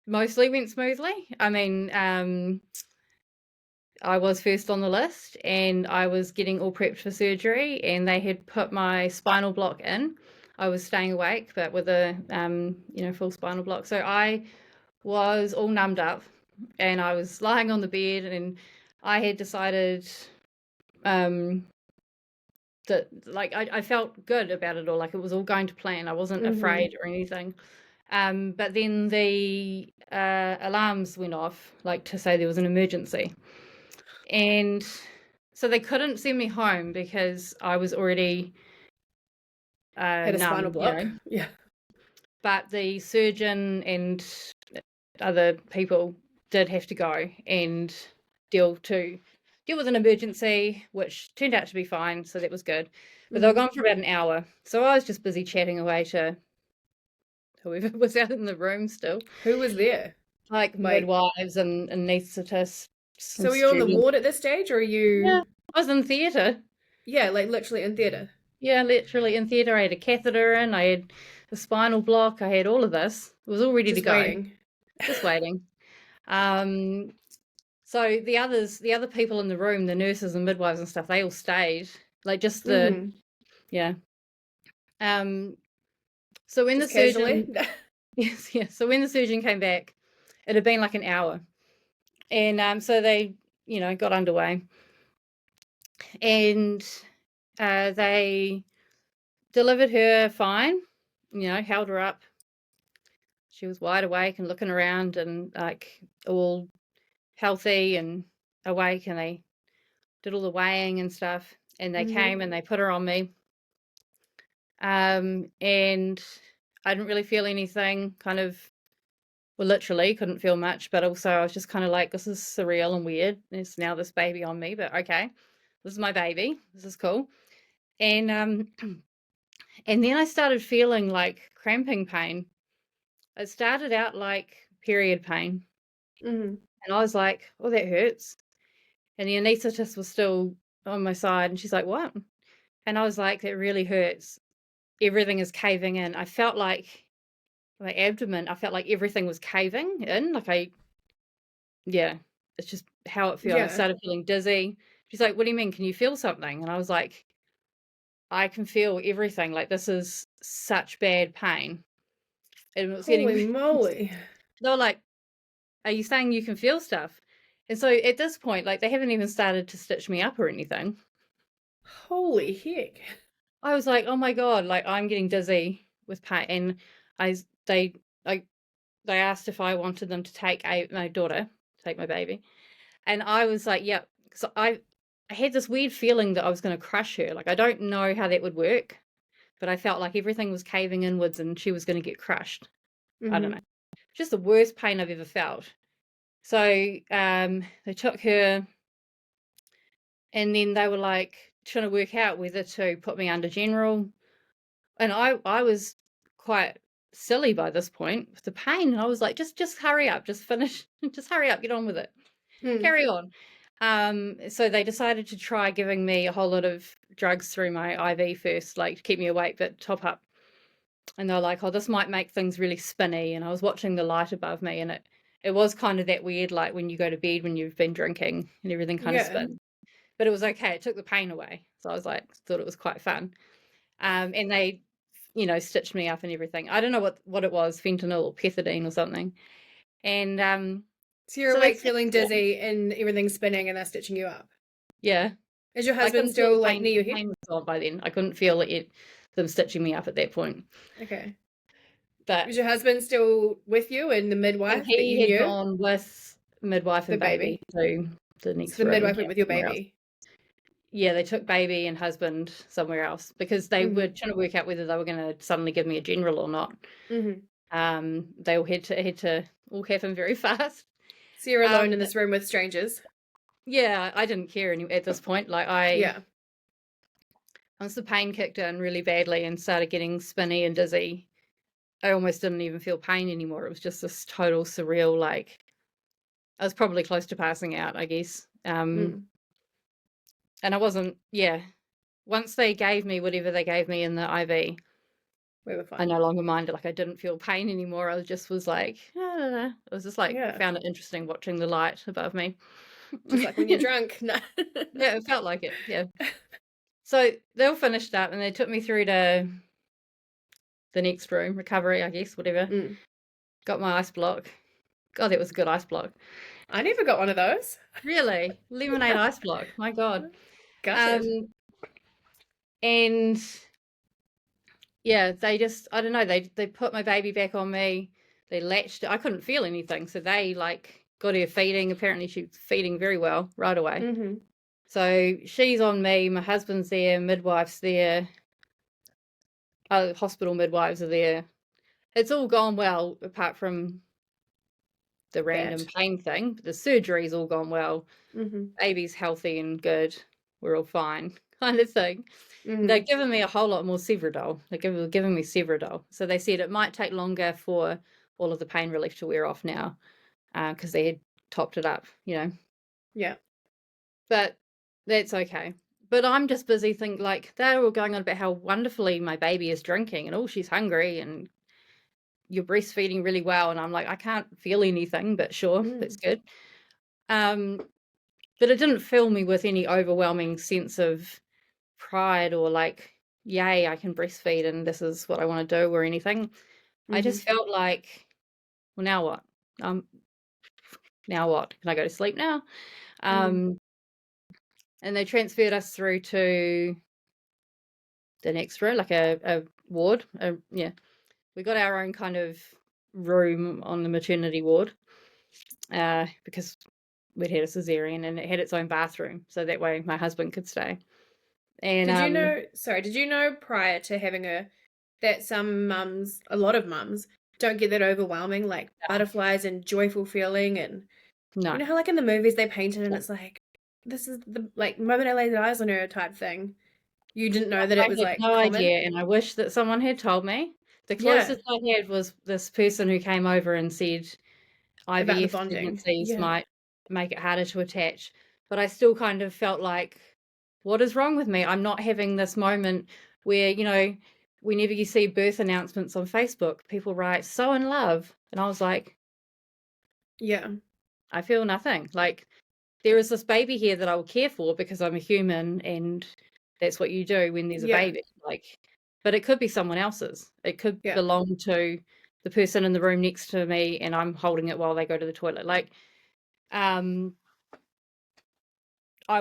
mostly went smoothly. I mean, I was first on the list, and I was getting all prepped for surgery, and they had put my spinal block in. I was staying awake, but with a full spinal block. So I was all numbed up, and I was lying on the bed, and I had decided that like I felt good about it all, like it was all going to plan. I wasn't afraid or anything. But then the alarms went off, like to say there was an emergency. And so they couldn't send me home because I was already Had a spinal numb, block. Yeah. But the surgeon and other people did have to go and deal with an emergency, which turned out to be fine, so that was good. But they were gone for about an hour. So I was just busy chatting away to whoever was out in the room still. Who was there? Like midwives and anaesthetists. So were you on the ward at this stage, or are you? Yeah, I was in theatre. Yeah, like literally in theatre. Yeah, literally in theatre. I had a catheter in, I had a spinal block, I had all of this. It was all ready to go. Waiting. Just waiting. So the other people in the room, the nurses and midwives and stuff, they all stayed. Like just the yeah. So when just the surgeon yes, so when the surgeon came back, it had been like an hour. And so they, got underway. And they delivered her fine, held her up. She was wide awake and looking around and like all healthy and awake, and they did all the weighing and stuff, and they came and they put her on me. And I didn't really feel anything, literally couldn't feel much, but also I was just kind of like, this is surreal and weird. There's now this baby on me, but okay, this is my baby. This is cool. And and then I started feeling like cramping pain. It started out like period pain. And I was like, oh, that hurts. And the anaesthetist was still on my side, and she's like, what? And I was like, that really hurts. Everything is caving in. I felt like my abdomen, I felt like everything was caving in. It's just how it feels. I started feeling dizzy. She's like, what do you mean? Can you feel something? And I was like, I can feel everything. Like, this is such bad pain. And it was Holy moly. They were like, are you saying you can feel stuff? And so at this point, like, they haven't even started to stitch me up or anything. Holy heck. I was like, oh my God, like, I'm getting dizzy with pain. And they asked if I wanted them to take my daughter, take my baby. And I was like, yeah. So I had this weird feeling that I was going to crush her. Like, I don't know how that would work, but I felt like everything was caving inwards and she was going to get crushed. I don't know. Just the worst pain I've ever felt. So they took her, and then they were like trying to work out whether to put me under general. And I was quite silly by this point with the pain. And I was like, just hurry up, just finish, just hurry up, get on with it. Carry on. So they decided to try giving me a whole lot of drugs through my IV first, like to keep me awake, but top up. And they're like, oh, this might make things really spinny. And I was watching the light above me, and it was kind of that weird, like when you go to bed when you've been drinking and everything kind of spins. But it was okay. It took the pain away. So I was like, thought it was quite fun. And they, stitched me up and everything. I don't know what it was, fentanyl or pethidine or something. And so you're awake, feeling dizzy, and everything's spinning, and they're stitching you up. Yeah. Is your husband still like near your head? Pain was gone by then. I couldn't feel them stitching me up at that point. Okay. But was your husband still with you and the midwife? He had gone with midwife and baby. So the next. So the midwife went with your baby. Yeah, they took baby and husband somewhere else because they were trying to work out whether they were going to suddenly give me a general or not. They all had to all happen very fast. So you're alone in this room with strangers. Yeah, I didn't care at this point. Like once the pain kicked in really badly and started getting spinny and dizzy, I almost didn't even feel pain anymore. It was just this total surreal, like I was probably close to passing out, I guess. And I wasn't, once they gave me whatever they gave me in the IV, we were fine. I no longer minded. Like, I didn't feel pain anymore. I just was like, I was just like, I found it interesting watching the light above me. Just like when you're drunk. No. Yeah, it felt like it. Yeah. So they all finished up and they took me through to the next room, recovery, I guess, whatever. Mm. Got my ice block. God, that was a good ice block. I never got one of those. Really? Lemonade ice block. My God. Gutted. Um, and yeah, they just, I don't know, they put my baby back on me. They latched it. I couldn't feel anything. So they like got her feeding. Apparently she was feeding very well right away. Mm-hmm. So she's on me. My husband's there. Midwife's there. Hospital midwives are there. It's all gone well apart from the random That. pain thing. The surgery's all gone well. Mm-hmm. Baby's healthy and good. We're all fine, kind of thing. Mm-hmm. They're giving me a whole lot more Sevrodol. They're giving me Sevrodol. So they said it might take longer for all of the pain relief to wear off now because they had topped it up, Yeah. But that's okay. But I'm just busy thinking, like, they're all going on about how wonderfully my baby is drinking and, oh, she's hungry and you're breastfeeding really well. And I'm like, I can't feel anything, but sure, that's good. But it didn't fill me with any overwhelming sense of pride or like, yay, I can breastfeed and this is what I want to do or anything. I just felt like, well, now what? Now what? Can I go to sleep now? And they transferred us through to the next room, like a ward. Yeah, we got our own kind of room on the maternity ward because we'd had a cesarean and it had its own bathroom, so that way my husband could stay. And did you know prior to having that some mums, a lot of mums, don't get that overwhelming, like butterflies and joyful feeling, and no, you know how like in the movies they paint it and it's like, this is the like moment I laid eyes on her type thing. You didn't know that I it was had like no common? idea, and I wish that someone had told me. The Yeah, closest I had was this person who came over and said about the IVF bonding. pregnancies Yeah. might make it harder to attach, but I still kind of felt like, what is wrong with me? I'm not having this moment where, whenever you see birth announcements on Facebook, people write, so in love. And I was like, Yeah. I feel nothing. Like, there is this baby here that I will care for because I'm a human and that's what you do when there's a Yeah. baby. Like, but it could be someone else's. It could Yeah. belong to the person in the room next to me and I'm holding it while they go to the toilet. Like, I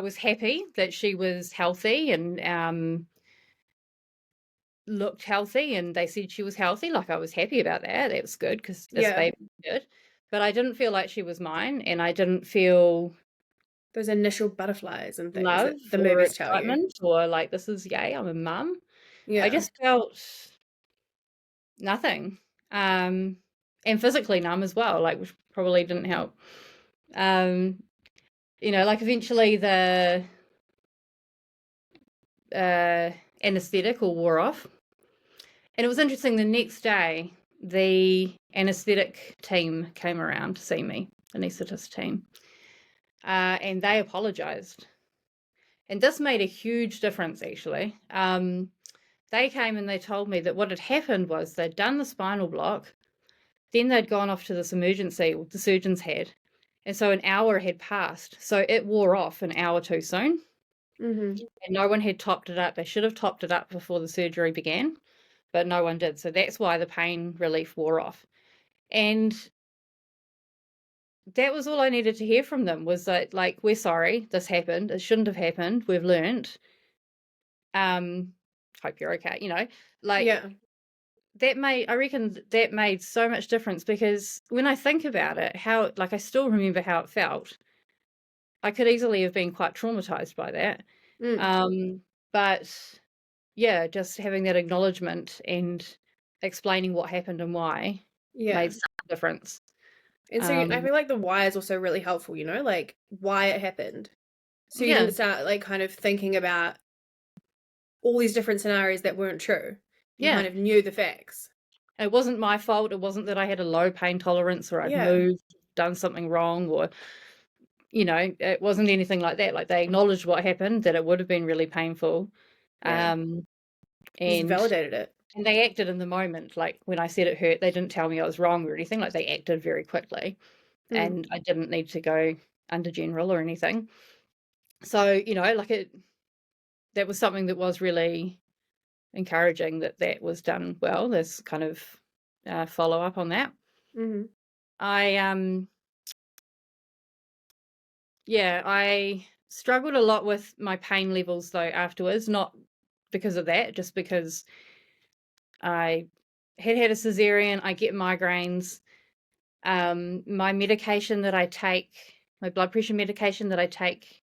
was happy that she was healthy and looked healthy, and they said she was healthy. Like, I was happy about that. That was good because this Yeah. baby was good. But I didn't feel like she was mine, and I didn't feel Those initial butterflies and things love that the or movies tell you. excitement or like, this is yay, I'm a mum. I Yeah. just felt nothing. And physically numb as well, like, which probably didn't help. Like eventually the anesthetic all wore off. And it was interesting, the next day, the anesthetic team came around to see me, anaesthetist team, and they apologized. And this made a huge difference, actually. They came and they told me that what had happened was they'd done the spinal block, then they'd gone off to this emergency, the surgeons had, and so an hour had passed. So it wore off an hour too soon. And no one had topped it up. They should have topped it up before the surgery began, but no one did. So that's why the pain relief wore off. And that was all I needed to hear from them, was that, like, we're sorry, this happened. It shouldn't have happened. We've learned. Hope you're okay, like, Yeah. I reckon that made so much difference, because when I think about it, I still remember how it felt. I could easily have been quite traumatized by that. But yeah, just having that acknowledgement and explaining what happened and why made such a difference. And so I feel like the why is also really helpful, like why it happened. So you didn't start like kind of thinking about all these different scenarios that weren't true. You kind of knew the facts. It wasn't my fault. It wasn't that I had a low pain tolerance or I'd moved, done something wrong, or, it wasn't anything like that. Like, they acknowledged what happened, that it would have been really painful. And just validated it. And they acted in the moment. Like, when I said it hurt, they didn't tell me I was wrong or anything. Like, they acted very quickly. And I didn't need to go under general or anything. So, you know, like that was something that was really encouraging that was done well. There's kind of follow up on that. Mm-hmm. I struggled a lot with my pain levels though afterwards, not because of that, just because I had a cesarean. I get migraines. My medication that I take, my blood pressure medication that I take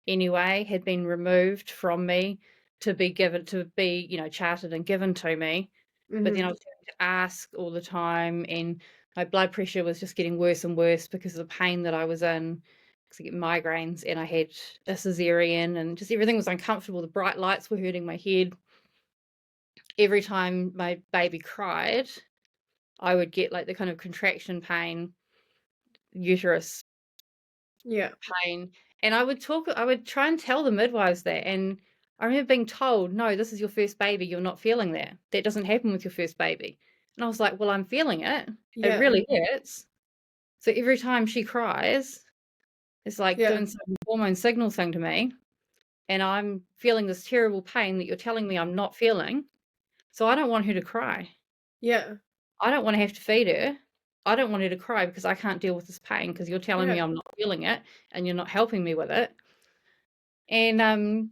anyway, had been removed from me to be charted and given to me. But then I was having to ask all the time, and my blood pressure was just getting worse and worse because of the pain that I was in. Because I get migraines, and I had a cesarean, and just everything was uncomfortable. The bright lights were hurting my head. Every time my baby cried, I would get like the kind of contraction pain, uterus pain. And I would try and tell the midwives that. And I remember being told, no, this is your first baby. You're not feeling that. That doesn't happen with your first baby. And I was like, well, I'm feeling it. It really hurts. So every time she cries, it's like doing some hormone signal thing to me. And I'm feeling this terrible pain that you're telling me I'm not feeling. So I don't want her to cry. Yeah. I don't want to have to feed her. I don't want her to cry because I can't deal with this pain because you're telling me I'm not feeling it and you're not helping me with it. And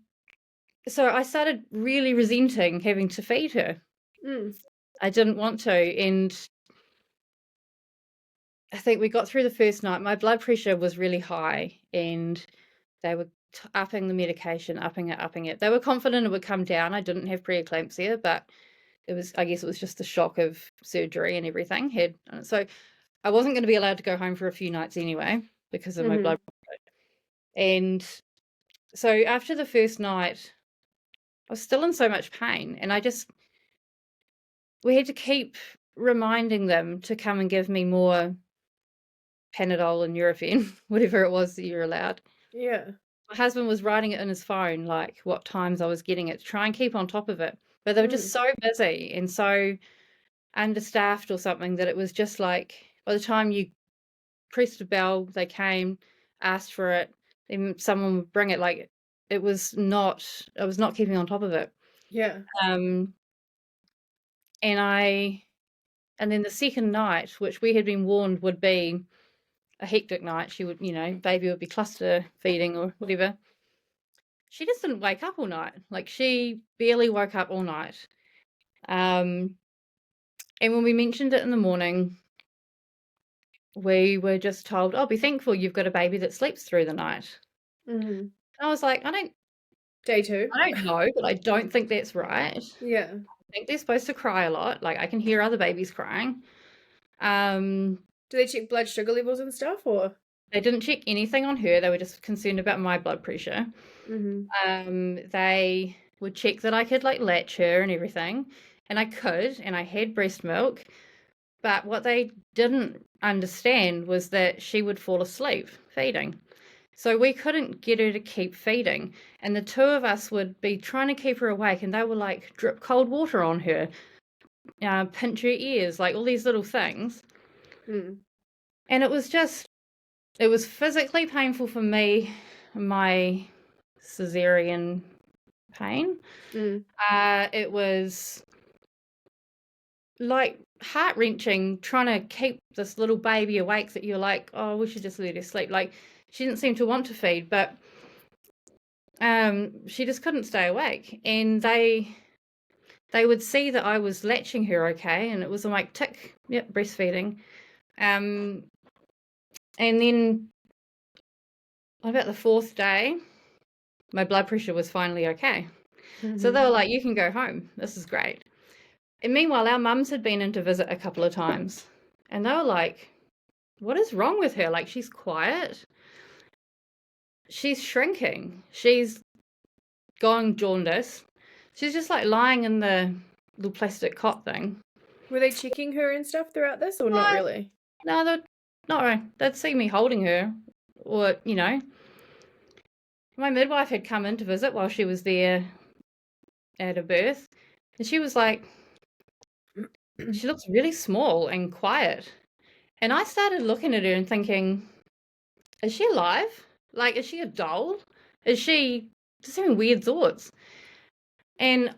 so I started really resenting having to feed her. I didn't want to. And I think we got through the first night. My blood pressure was really high and they were upping the medication, upping it. They were confident it would come down. I didn't have preeclampsia, but I guess it was just the shock of surgery and everything. So I wasn't going to be allowed to go home for a few nights anyway because of my blood pressure. And so after the first night, I was still in so much pain, and we had to keep reminding them to come and give me more Panadol and Nurofen, whatever it was that you're allowed. Yeah. My husband was writing it in his phone, like what times I was getting it, to try and keep on top of it. But they were just so busy and so understaffed or something that it was just like by the time you pressed a bell, they came, asked for it, then someone would bring it. Like I was not keeping on top of it. Yeah. And then the second night, which we had been warned would be a hectic night, she would, baby would be cluster feeding or whatever. She just didn't wake up all night. Like she barely woke up all night. And when we mentioned it in the morning, we were just told, "Oh, be thankful you've got a baby that sleeps through the night." And I was like, Day 2. I don't know, but I don't think that's right. Yeah. I think they're supposed to cry a lot. Like I can hear other babies crying. Do they check blood sugar levels and stuff, or? They didn't check anything on her. They were just concerned about my blood pressure. They would check that I could like latch her and everything, and I could, and I had breast milk. But what they didn't understand was that she would fall asleep feeding. So we couldn't get her to keep feeding. And the two of us would be trying to keep her awake, and they were like drip cold water on her, pinch her ears, like all these little things. And it was physically painful for me, my cesarean pain. It was like heart-wrenching trying to keep this little baby awake that you're like, oh, we should just let her sleep. Like she didn't seem to want to feed, but she just couldn't stay awake. And they would see that I was latching her okay, and it was like tick, yep, breastfeeding. And then about the fourth day, my blood pressure was finally okay. So they were like, you can go home. This is great. And meanwhile, our mums had been in to visit a couple of times, and they were like, what is wrong with her? Like, she's quiet. She's shrinking. She's gone jaundice. She's just like lying in the little plastic cot thing. Were they checking her and stuff throughout this, or not really? No, they'd see me holding her, or, my midwife had come in to visit while she was there at a birth, and she was like, she looks really small and quiet. And I started looking at her and thinking, is she alive? Like, is she a doll? Is she just having weird thoughts? And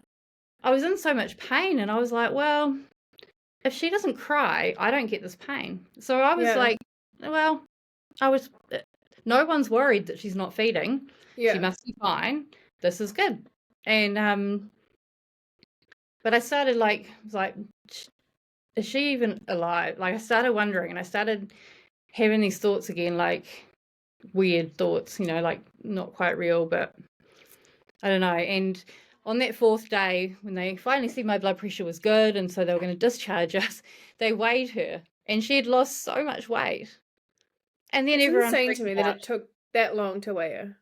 I was in so much pain, and I was like, well, if she doesn't cry, I don't get this pain. So I was Yeah. like, well, no one's worried that she's not feeding. She Yeah. must be fine. This is good. And but I started was like, is she even alive? Like, I started wondering, and I started having these thoughts again, like weird thoughts, like not quite real, but I don't know. And on that fourth day, when they finally said my blood pressure was good, and so they were going to discharge us, they weighed her, and she had lost so much weight. And then It's everyone insane freaked to me that out. it took that long to weigh her.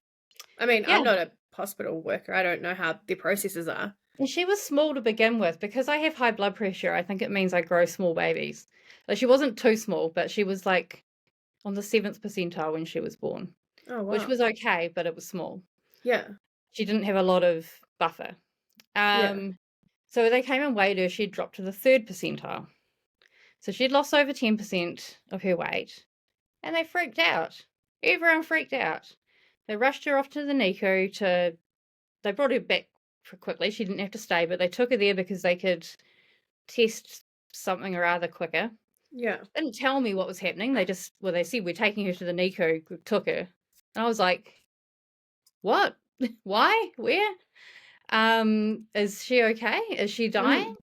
I mean, Yeah. I'm not a hospital worker. I don't know how the processes are. And she was small to begin with. Because I have high blood pressure, I think it means I grow small babies. Like, she wasn't too small, but she was like on the 7th percentile when she was born, Oh, which wow. was okay, but it was small. Yeah. She didn't have a lot of buffer. Yeah. So they came and weighed her. She'd dropped to the 3rd percentile. So she'd lost over 10% of her weight, and they freaked out. Everyone freaked out. They rushed her off to the NICU they brought her back quickly. She didn't have to stay, but they took her there because they could test something or other quicker. Yeah. They didn't tell me what was happening. They said, we're taking her to the NICU, took her. And I was like, what? Why? Where? Is she okay? Is she dying?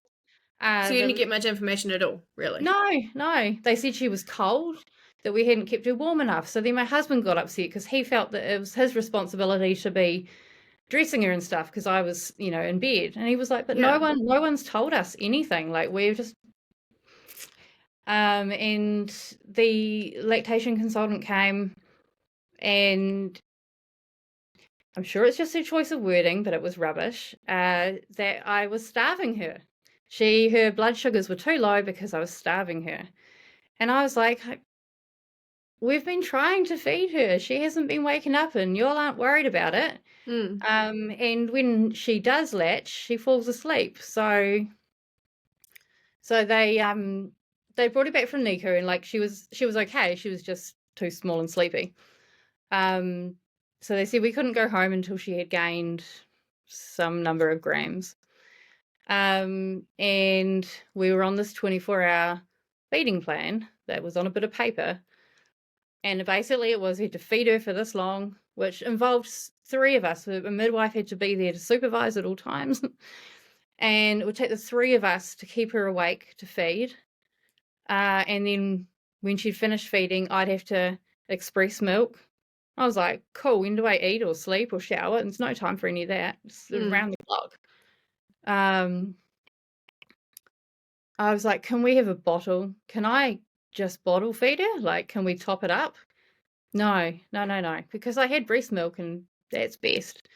So you didn't get much information at all, really? No. They said she was cold, that we hadn't kept her warm enough. So then my husband got upset because he felt that it was his responsibility to be dressing her and stuff because I was, in bed. And he was like, but Yeah. no one's told us anything. Like, we've just and the lactation consultant came, and I'm sure it's just a choice of wording, but it was rubbish, that I was starving her. Her blood sugars were too low because I was starving her. And I was like, we've been trying to feed her. She hasn't been waking up, and you all aren't worried about it. And when she does latch, she falls asleep. So they brought her back from NICU, and like she was okay. She was just too small and sleepy. So they said we couldn't go home until she had gained some number of grams. And we were on this 24-hour feeding plan that was on a bit of paper. And basically it was we had to feed her for this long, which involved 3 of us. A midwife had to be there to supervise at all times. And it would take the 3 of us to keep her awake to feed. And then when she'd finished feeding, I'd have to express milk. I was like, cool, when do I eat or sleep or shower? And it's no time for any of that. It's around the clock. I was like, can we have a bottle? Can I just bottle feed her? Like, can we top it up? No. Because I had breast milk and that's best.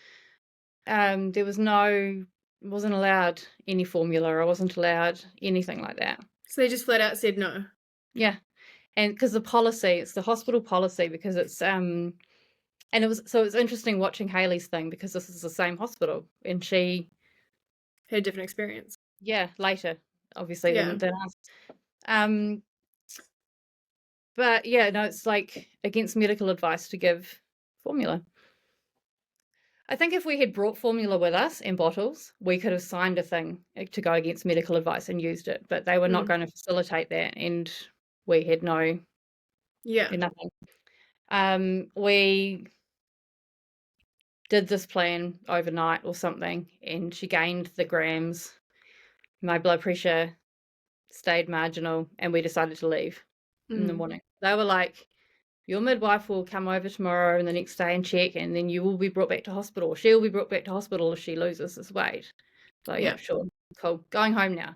Wasn't allowed any formula. I wasn't allowed anything like that. So they just flat out said no? Yeah. And because it's the hospital policy, because it's, and it was interesting watching Hayley's thing because this is the same hospital and she had a different experience. Yeah, later, obviously, than us. But yeah, no, it's like against medical advice to give formula. I think if we had brought formula with us and bottles, we could have signed a thing to go against medical advice and used it, but they were not going to facilitate that, and we had nothing. We did this plan overnight or something, and she gained the grams. My blood pressure stayed marginal, and we decided to leave in the morning. They were like, your midwife will come over tomorrow and the next day and check, and then you will be brought back to hospital. She'll be brought back to hospital if she loses this weight. So yeah, sure, cool. Going home now.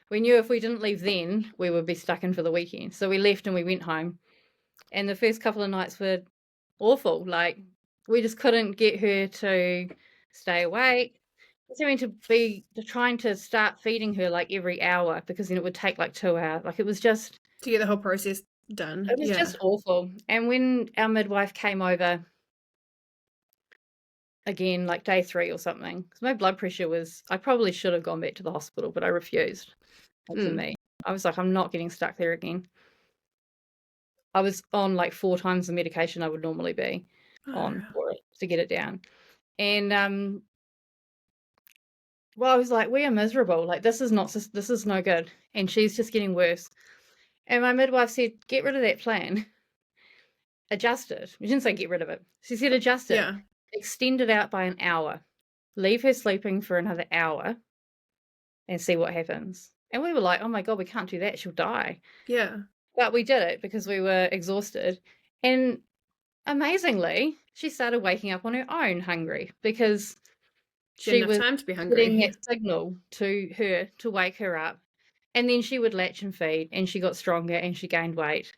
We knew if we didn't leave then, we would be stuck in for the weekend. So we left and we went home. And the first couple of nights were awful. Like, we just couldn't get her to stay awake. Having to be trying to start feeding her like every hour, because then it would take like 2 hours. Like, it was just to get the whole process done. It was just awful. And when our midwife came over again, like day 3 or something, because my blood pressure I probably should have gone back to the hospital, but I refused. For me, I was like, I'm not getting stuck there again. I was on like 4 times the medication I would normally be on Oh, for it to get it down. And, well, I was like, "We are miserable, like, this is no good, and she's just getting worse." And my midwife said, "Get rid of that plan, adjust it." She didn't say get rid of it. She said, "Adjust it, yeah, extend it out by an hour, leave her sleeping for another hour and see what happens." And we were like, "Oh my god, we can't do that, she'll die." yeah. But we did it because we were exhausted, and amazingly, she started waking up on her own hungry because She had she enough was time to be getting hungry. that signal to her to wake her up. And then she would latch and feed, and she got stronger and she gained weight,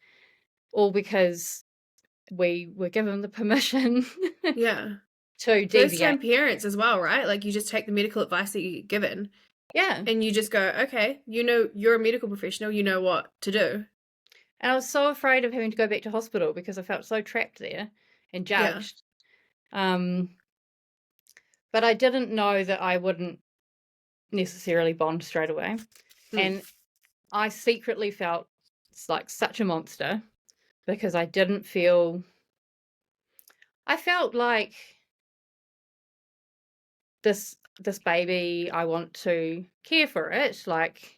all because we were given the permission Yeah. to First deviate. time parents as well, right? Like you just take the medical advice that you get given Yeah. and you just go, okay, you know, you're a medical professional, you know what to do. And I was so afraid of having to go back to hospital because I felt so trapped there and Yeah. judged. Um, but I didn't know that I wouldn't necessarily bond straight away. Mm. And I secretly felt like such a monster because I didn't feel, I felt like this baby, I want to care for it like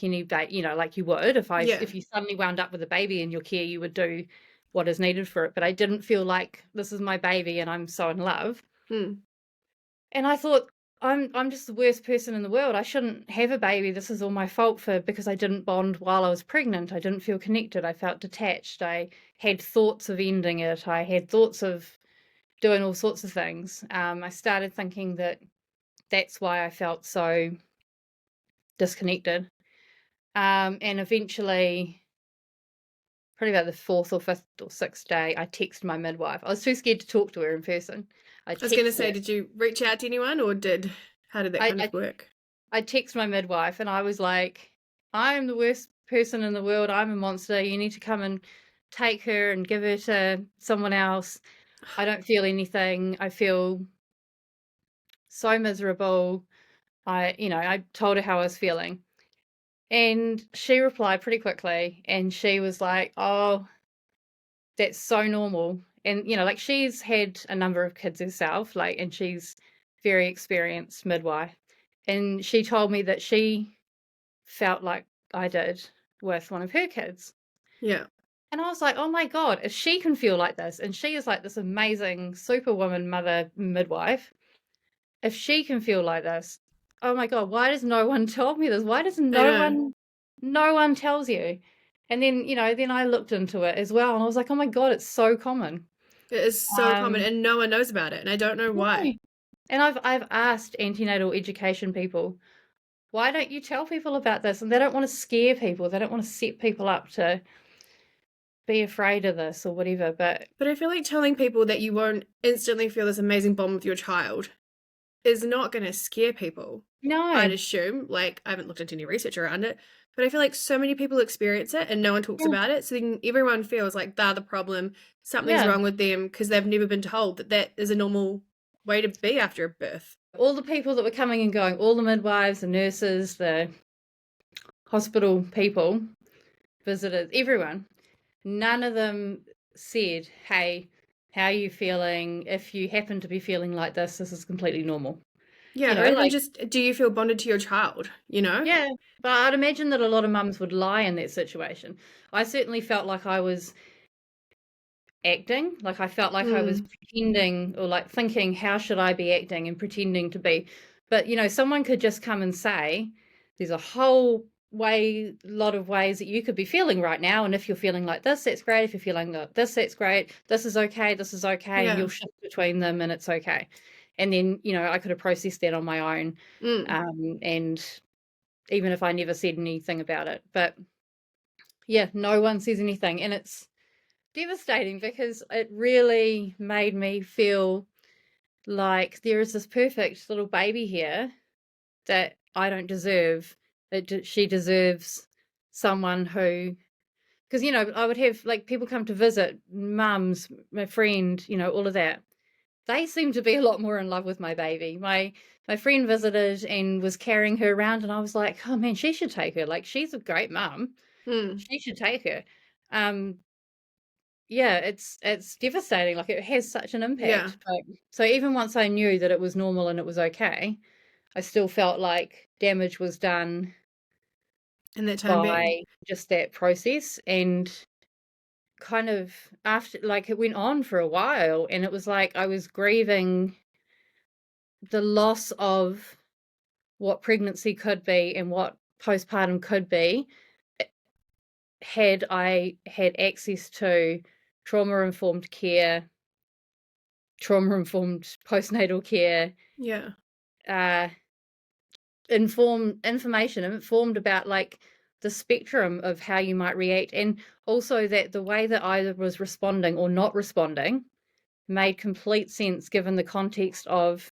any you know, like you would Yeah. if you suddenly wound up with a baby in your care, you would do what is needed for it. But I didn't feel like this is my baby and I'm so in love. Mm. And I thought, I'm just the worst person in the world. I shouldn't have a baby. This is all my fault because I didn't bond while I was pregnant. I didn't feel connected. I felt detached. I had thoughts of ending it. I had thoughts of doing all sorts of things. I started thinking that that's why I felt so disconnected. And eventually, probably about the 4th or 5th or 6th day, I texted my midwife. I was too scared to talk to her in person. I I was going to texted say, her. did you reach out to anyone or how did that I, kind I, of work? I texted my midwife and I was like, I am the worst person in the world. I'm a monster. You need to come and take her and give her to someone else. I don't feel anything. I feel so miserable. I told her how I was feeling. And she replied pretty quickly and she was like, "Oh, that's so normal." And, like she's had a number of kids herself, like, and she's very experienced midwife. And she told me that she felt like I did with one of her kids. Yeah. And I was like, oh my God, if she can feel like this, and she is like this amazing superwoman mother midwife, if she can feel like this, oh my God, why does no one tell me this? Why does I know. no one tells you? And then, then I looked into it as well and I was like, oh my God, it's so common. It is so common Um, and no one knows about it. And I don't know no. why. And I've asked antenatal education people, why don't you tell people about this? And they don't want to scare people. They don't want to set people up to be afraid of this or whatever. But But I feel like telling people that you won't instantly feel this amazing bond with your child is not going to scare people. I'd no. assume, like, I haven't looked into any research around it, but I feel like so many people experience it and no one talks Yeah. about it. So then everyone feels like they're the problem, something's Yeah. wrong with them because they've never been told that that is a normal way to be after a birth. All the people that were coming and going, all the midwives, the nurses, the hospital people, visitors, everyone, none of them said, hey, how are you feeling? If you happen to be feeling like this is completely normal. Yeah, or even Like, just, do you feel bonded to your child, you know? yeah. But I'd imagine that a lot of mums would lie in that situation. I certainly felt like I was acting, like I felt like I was Mm, pretending or like thinking, how should I be acting and pretending to be? But, someone could just come and say, there's a whole lot of ways that you could be feeling right now. And if you're feeling like this, that's great. If you're feeling like this, that's great. This is okay. This is okay. And yeah. you'll shift between them and it's okay. And then, I could have processed that on my own. Mm. And even if I never said anything about it, but yeah, no one says anything. And it's devastating because it really made me feel like there is this perfect little baby here that I don't deserve. She deserves someone who, because I would have like people come to visit, mums, my friend, all of that. They seem to be a lot more in love with my baby. My friend visited and was carrying her around, and I was like, oh man, she should take her. Like she's a great mum. Mm. She should take her. Um, yeah, it's devastating. Like, it has such an Yeah. impact. But so even once I knew that it was normal and it was okay, I still felt like damage was done In that time being. by just that process. And kind of after, like, it went on for a while, and it was like I was grieving the loss of what pregnancy could be and what postpartum could be, had I had access to trauma-informed care, trauma-informed postnatal care, Yeah. uh, informed about, like, the spectrum of how you might react, and also that the way that I was responding or not responding made complete sense given the context of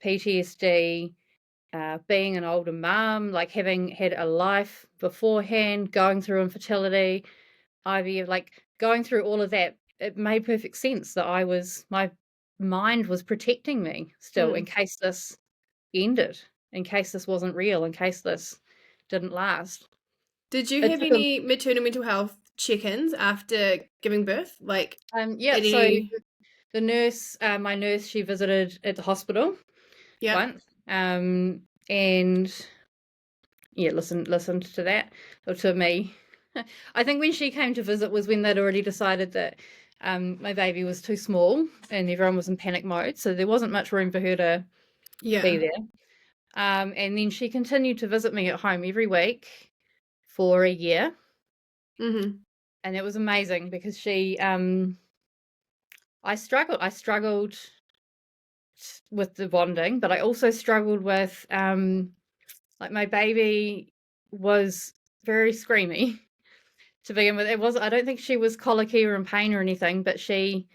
PTSD, being an older mum, like having had a life beforehand, going through infertility, IVF, like going through all of that. It made perfect sense that my mind was protecting me still in Mm. case this ended, in case this wasn't real, in case this didn't last. Did you It have took a any maternal mental health check-ins after giving birth? Like, yeah, at so any the nurse, my nurse, she visited at the hospital Yeah. once, and yeah, listened to that, or to me. I think when she came to visit was when they'd already decided that my baby was too small and everyone was in panic mode, so there wasn't much room for her to be Yeah. there. And then she continued to visit me at home every week for a year, Mhm. and it was amazing because I struggled with the bonding, but I also struggled with like, my baby was very screamy to begin with. I don't think she was colicky or in pain or anything, but she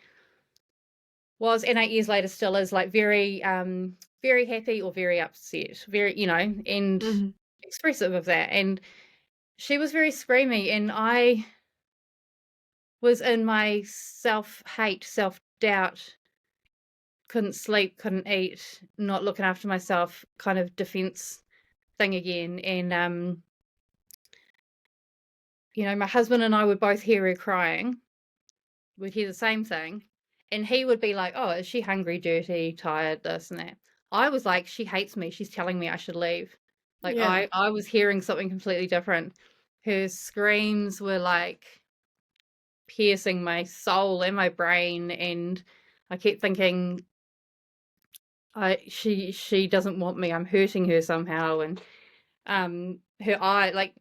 was, and 8 years later still is, like, very happy or very upset, very, and Mhm. expressive of that. And she was very screamy, and I was in my self-hate, self-doubt, couldn't sleep, couldn't eat, not looking after myself kind of defense thing again. And my husband and I would both hear her crying. We'd hear the same thing, and he would be like, "Oh, is she hungry, dirty, tired, this and that?" I was like, "She hates me. She's telling me I should leave." Like, Yeah. I was hearing something completely different. Her screams were like piercing my soul and my brain, and I kept thinking, she doesn't want me. I'm hurting her somehow. And her eye, like,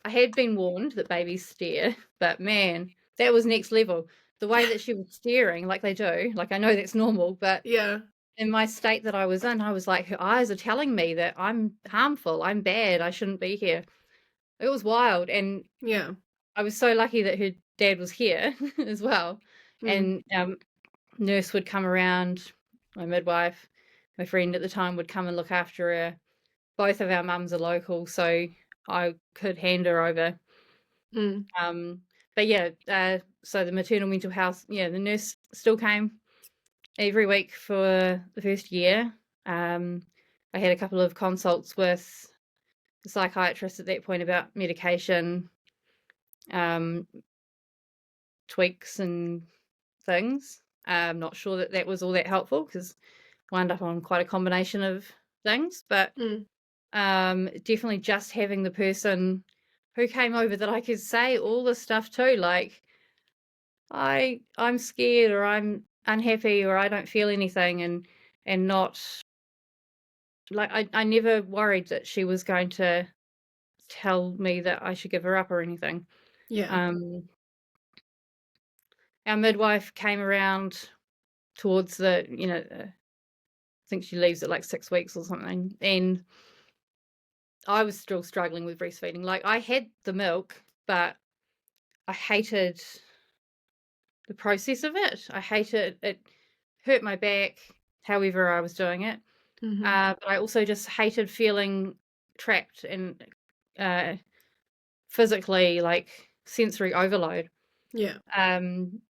I had been warned that babies stare, but man, that was next level. The way that she was staring, like they do, like, I know that's normal, but Yeah. in my state that I was in, I was like, her eyes are telling me that I'm harmful, I'm bad, I shouldn't be here. It was wild, and Yeah. I was so lucky that her dad was here as well. Mm. And nurse would come around, my midwife, my friend at the time would come and look after her. Both of our mums are local, so I could hand her over. Mm. But yeah, so the maternal mental health, yeah, the nurse still came every week for the first year. I had a couple of consults with the psychiatrist at that point about medication, um, tweaks and things. I'm not sure that was all that helpful because wound up on quite a combination of things, but Mm. definitely just having the person who came over that I could say all this stuff to, like, I'm scared, or I'm unhappy, or I don't feel anything, and not, like, I never worried that she was going to tell me that I should give her up or anything. Yeah. Um, our midwife came around towards I think she leaves at like 6 weeks or something, and I was still struggling with breastfeeding. Like, I had the milk, but I hated the process of it. I hated it. Hurt my back, however I was doing it. Mhm. But I also just hated feeling trapped and uh, physically, like, sensory overload. Yeah. Um,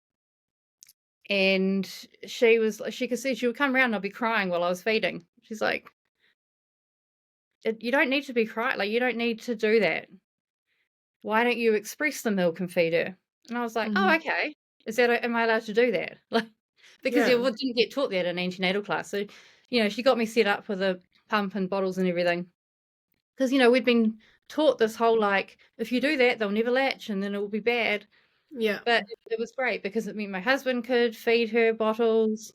and she could see, she would come around and I'd be crying while I was feeding. She's like, You don't need to be crying. Like, you don't need to do that. Why don't you express the milk and feed her?" And I was like, "Oh, Mhm. okay. Am I allowed to do that?" Like, because Yeah. didn't get taught that in antenatal class. So, she got me set up with a pump and bottles and everything. Because, we'd been taught this whole, like, if you do that, they'll never latch and then it will be bad. Yeah. But it was great because it meant my husband could feed her bottles.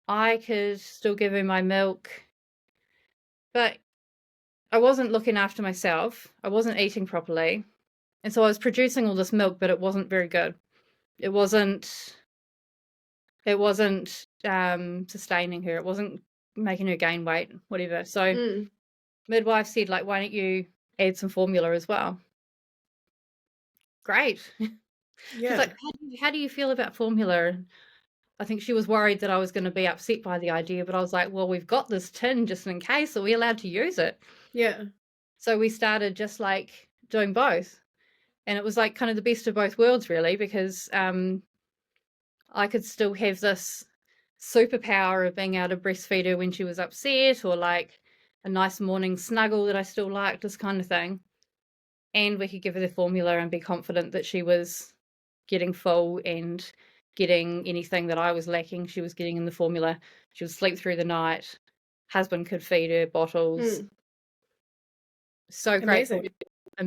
I could still give her my milk. But I wasn't looking after myself. I wasn't eating properly. And so I was producing all this milk, but it wasn't very good. It wasn't sustaining her. It wasn't making her gain weight, whatever. So Mm. midwife said, like, why don't you add some formula as well? Great. She's Yeah. like, how do you feel about formula? And I think she was worried that I was going to be upset by the idea, but I was like, well, we've got this tin just in case. Are we allowed to use it? Yeah. So we started just like doing both. And it was like kind of the best of both worlds, really, because I could still have this superpower of being able to breastfeed her when she was upset, or like a nice morning snuggle that I still liked, this kind of thing. And we could give her the formula and be confident that she was getting full and getting anything that I was lacking, she was getting in the formula. She would sleep through the night. Husband could feed her bottles. Mm. So grateful to Amazing. have a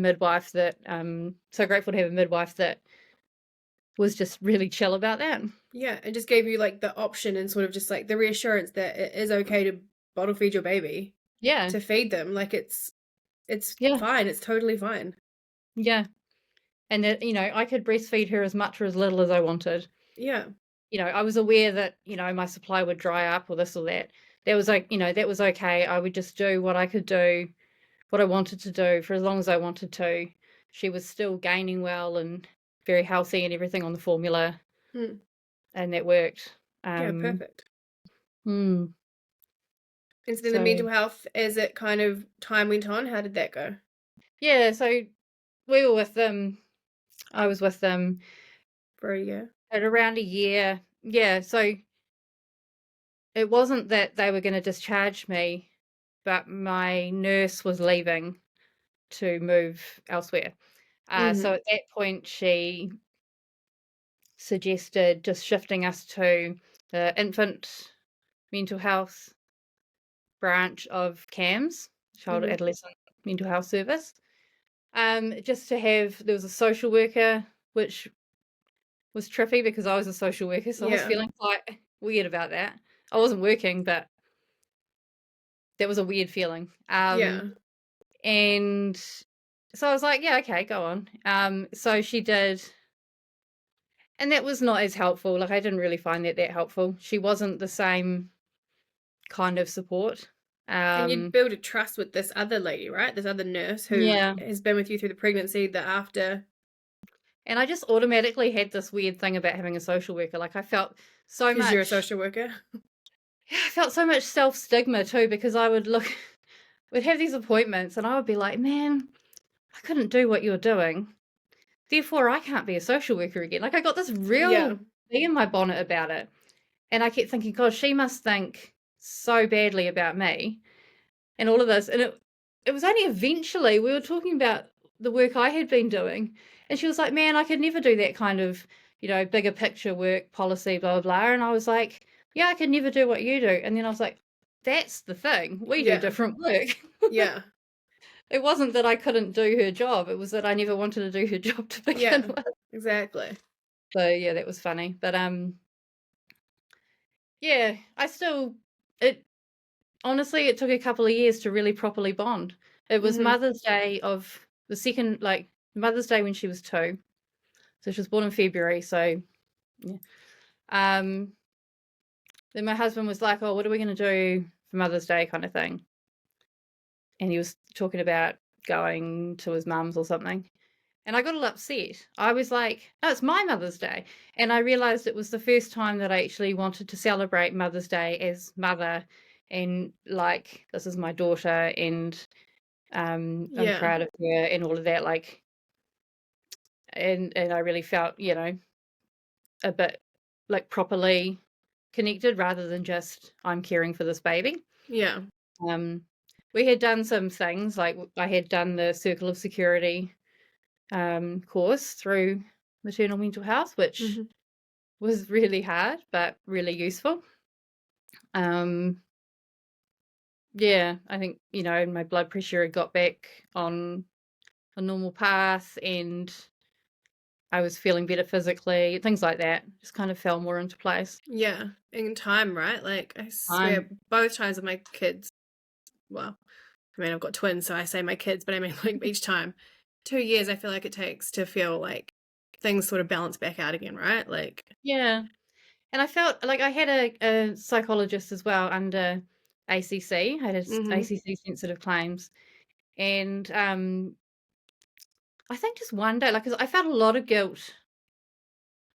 midwife that was just really chill about that. Yeah, it just gave you like the option and sort of just like the reassurance that it is okay to bottle feed your baby, Yeah. to feed them. Like it's Yeah. fine. It's totally fine. Yeah. And that, I could breastfeed her as much or as little as I wanted. Yeah. I was aware that, my supply would dry up or this or that. That was like, that was okay. I would just do what I could do, what I wanted to do for as long as I wanted to. She was still gaining well and very healthy and everything on the formula, Mm. and that worked. Yeah, perfect. Hmm. And so then the So mental health, as it kind of time went on, how did that go? yeah, so we were with them. I was with them For a year? at around a year. Yeah, so it wasn't that they were going to discharge me, but my nurse was leaving to move elsewhere. So Mm-hmm. at that point, she suggested just shifting us to the infant mental health branch of CAMS, Child Mm-hmm. Adolescent Mental Health Service. Just to have, there was a social worker, which was trippy because I was a social worker, so I was Yeah. feeling quite weird about that. I wasn't working, but that was a weird feeling. Yeah. And so I was like, yeah, okay, go on. So she did, and that was not as helpful. Like, I didn't really find that helpful. She wasn't the same kind of support. And you'd Um, build a trust with this other lady, right? This other nurse who yeah. has been with you through the pregnancy, the after. And I just automatically had this weird thing about having a social worker. Like, I felt so Because you're a much, social worker. I felt so much self stigma too, because I would would have these appointments and I would be like, man, I couldn't do what you're doing. Therefore, I can't be a social worker again. Like, I got this Yeah. real bee in my bonnet about it. And I kept thinking, God, she must think so badly about me and all of this. And it was only eventually we were talking about the work I had been doing. And she was like, man, I could never do that kind of, bigger picture work, policy, blah, blah, blah. And I was like, yeah, I could never do what you do. And then I was like, that's the thing. We do Yeah. different work. Yeah. It wasn't that I couldn't do her job. It was that I never wanted to do her job to begin Yeah. with. Exactly. So yeah, that was funny. But yeah, it honestly, it took a couple of years to really properly bond. It was Mm-hmm. Mother's Day of the second, like Mother's Day when she was 2. So she was born in February. So yeah. Um, then my husband was like, "Oh, what are we going to do for Mother's Day?" kind of thing. And he was talking about going to his mum's or something. And I got a little upset. I was like, "Oh, it's my Mother's Day." And I realized it was the first time that I actually wanted to celebrate Mother's Day as mother, and like, this is my daughter, and I'm Yeah. proud of her and all of that, like, and I really felt, a bit like properly connected rather than just I'm caring for this baby. Yeah. Um, we had done some things, like I had done the Circle of Security course through maternal mental health, which Mhm. was really hard but really useful. Um, yeah, I think, my blood pressure had got back on a normal path, and I was feeling better physically, things like that just kind of fell more into place. Yeah, in time, right? Like, I Time. swear, both times with my kids, well, I mean, I've got twins, so I say my kids, but I mean, like, each time, 2 years I feel like it takes to feel like things sort of balance back out again, right? Like, Yeah. And I felt like I had a psychologist as well under ACC. I had mhm, ACC sensitive claims. And I think just one day, like, 'cause I felt a lot of guilt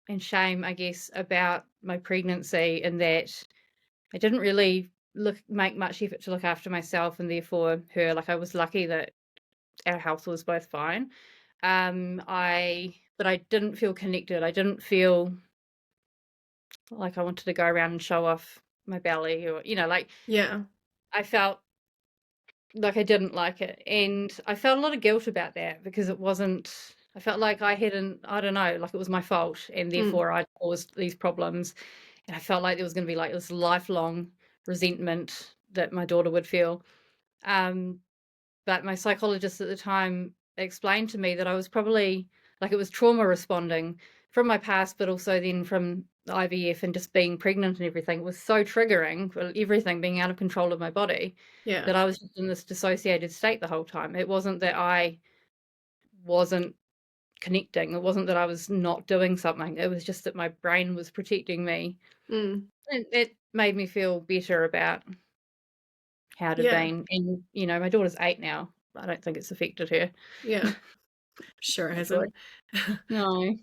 and shame, I guess, about my pregnancy, and that I didn't really make much effort to look after myself and therefore her. Like, I was lucky that our health was both fine. But I didn't feel connected. I didn't feel like I wanted to go around and show off my belly, or, like, yeah, I felt like I didn't like it. And I felt a lot of guilt about that because I felt like I don't know, like it was my fault, and mm, therefore I caused these problems. And I felt like there was going to be like this lifelong resentment that my daughter would feel. Um, but my psychologist at the time explained to me that I was probably, like, it was trauma responding from my past, but also then from the IVF and just being pregnant and everything. It was so triggering, for everything being out of control of my body, yeah, that I was just in this dissociated state the whole time. It wasn't that I wasn't connecting. It wasn't that I was not doing something. It was just that my brain was protecting me. mm, And it made me feel better about how it had yeah, been. And, my daughter's 8 now. I don't think it's affected her yeah, sure it at all. hasn't. No.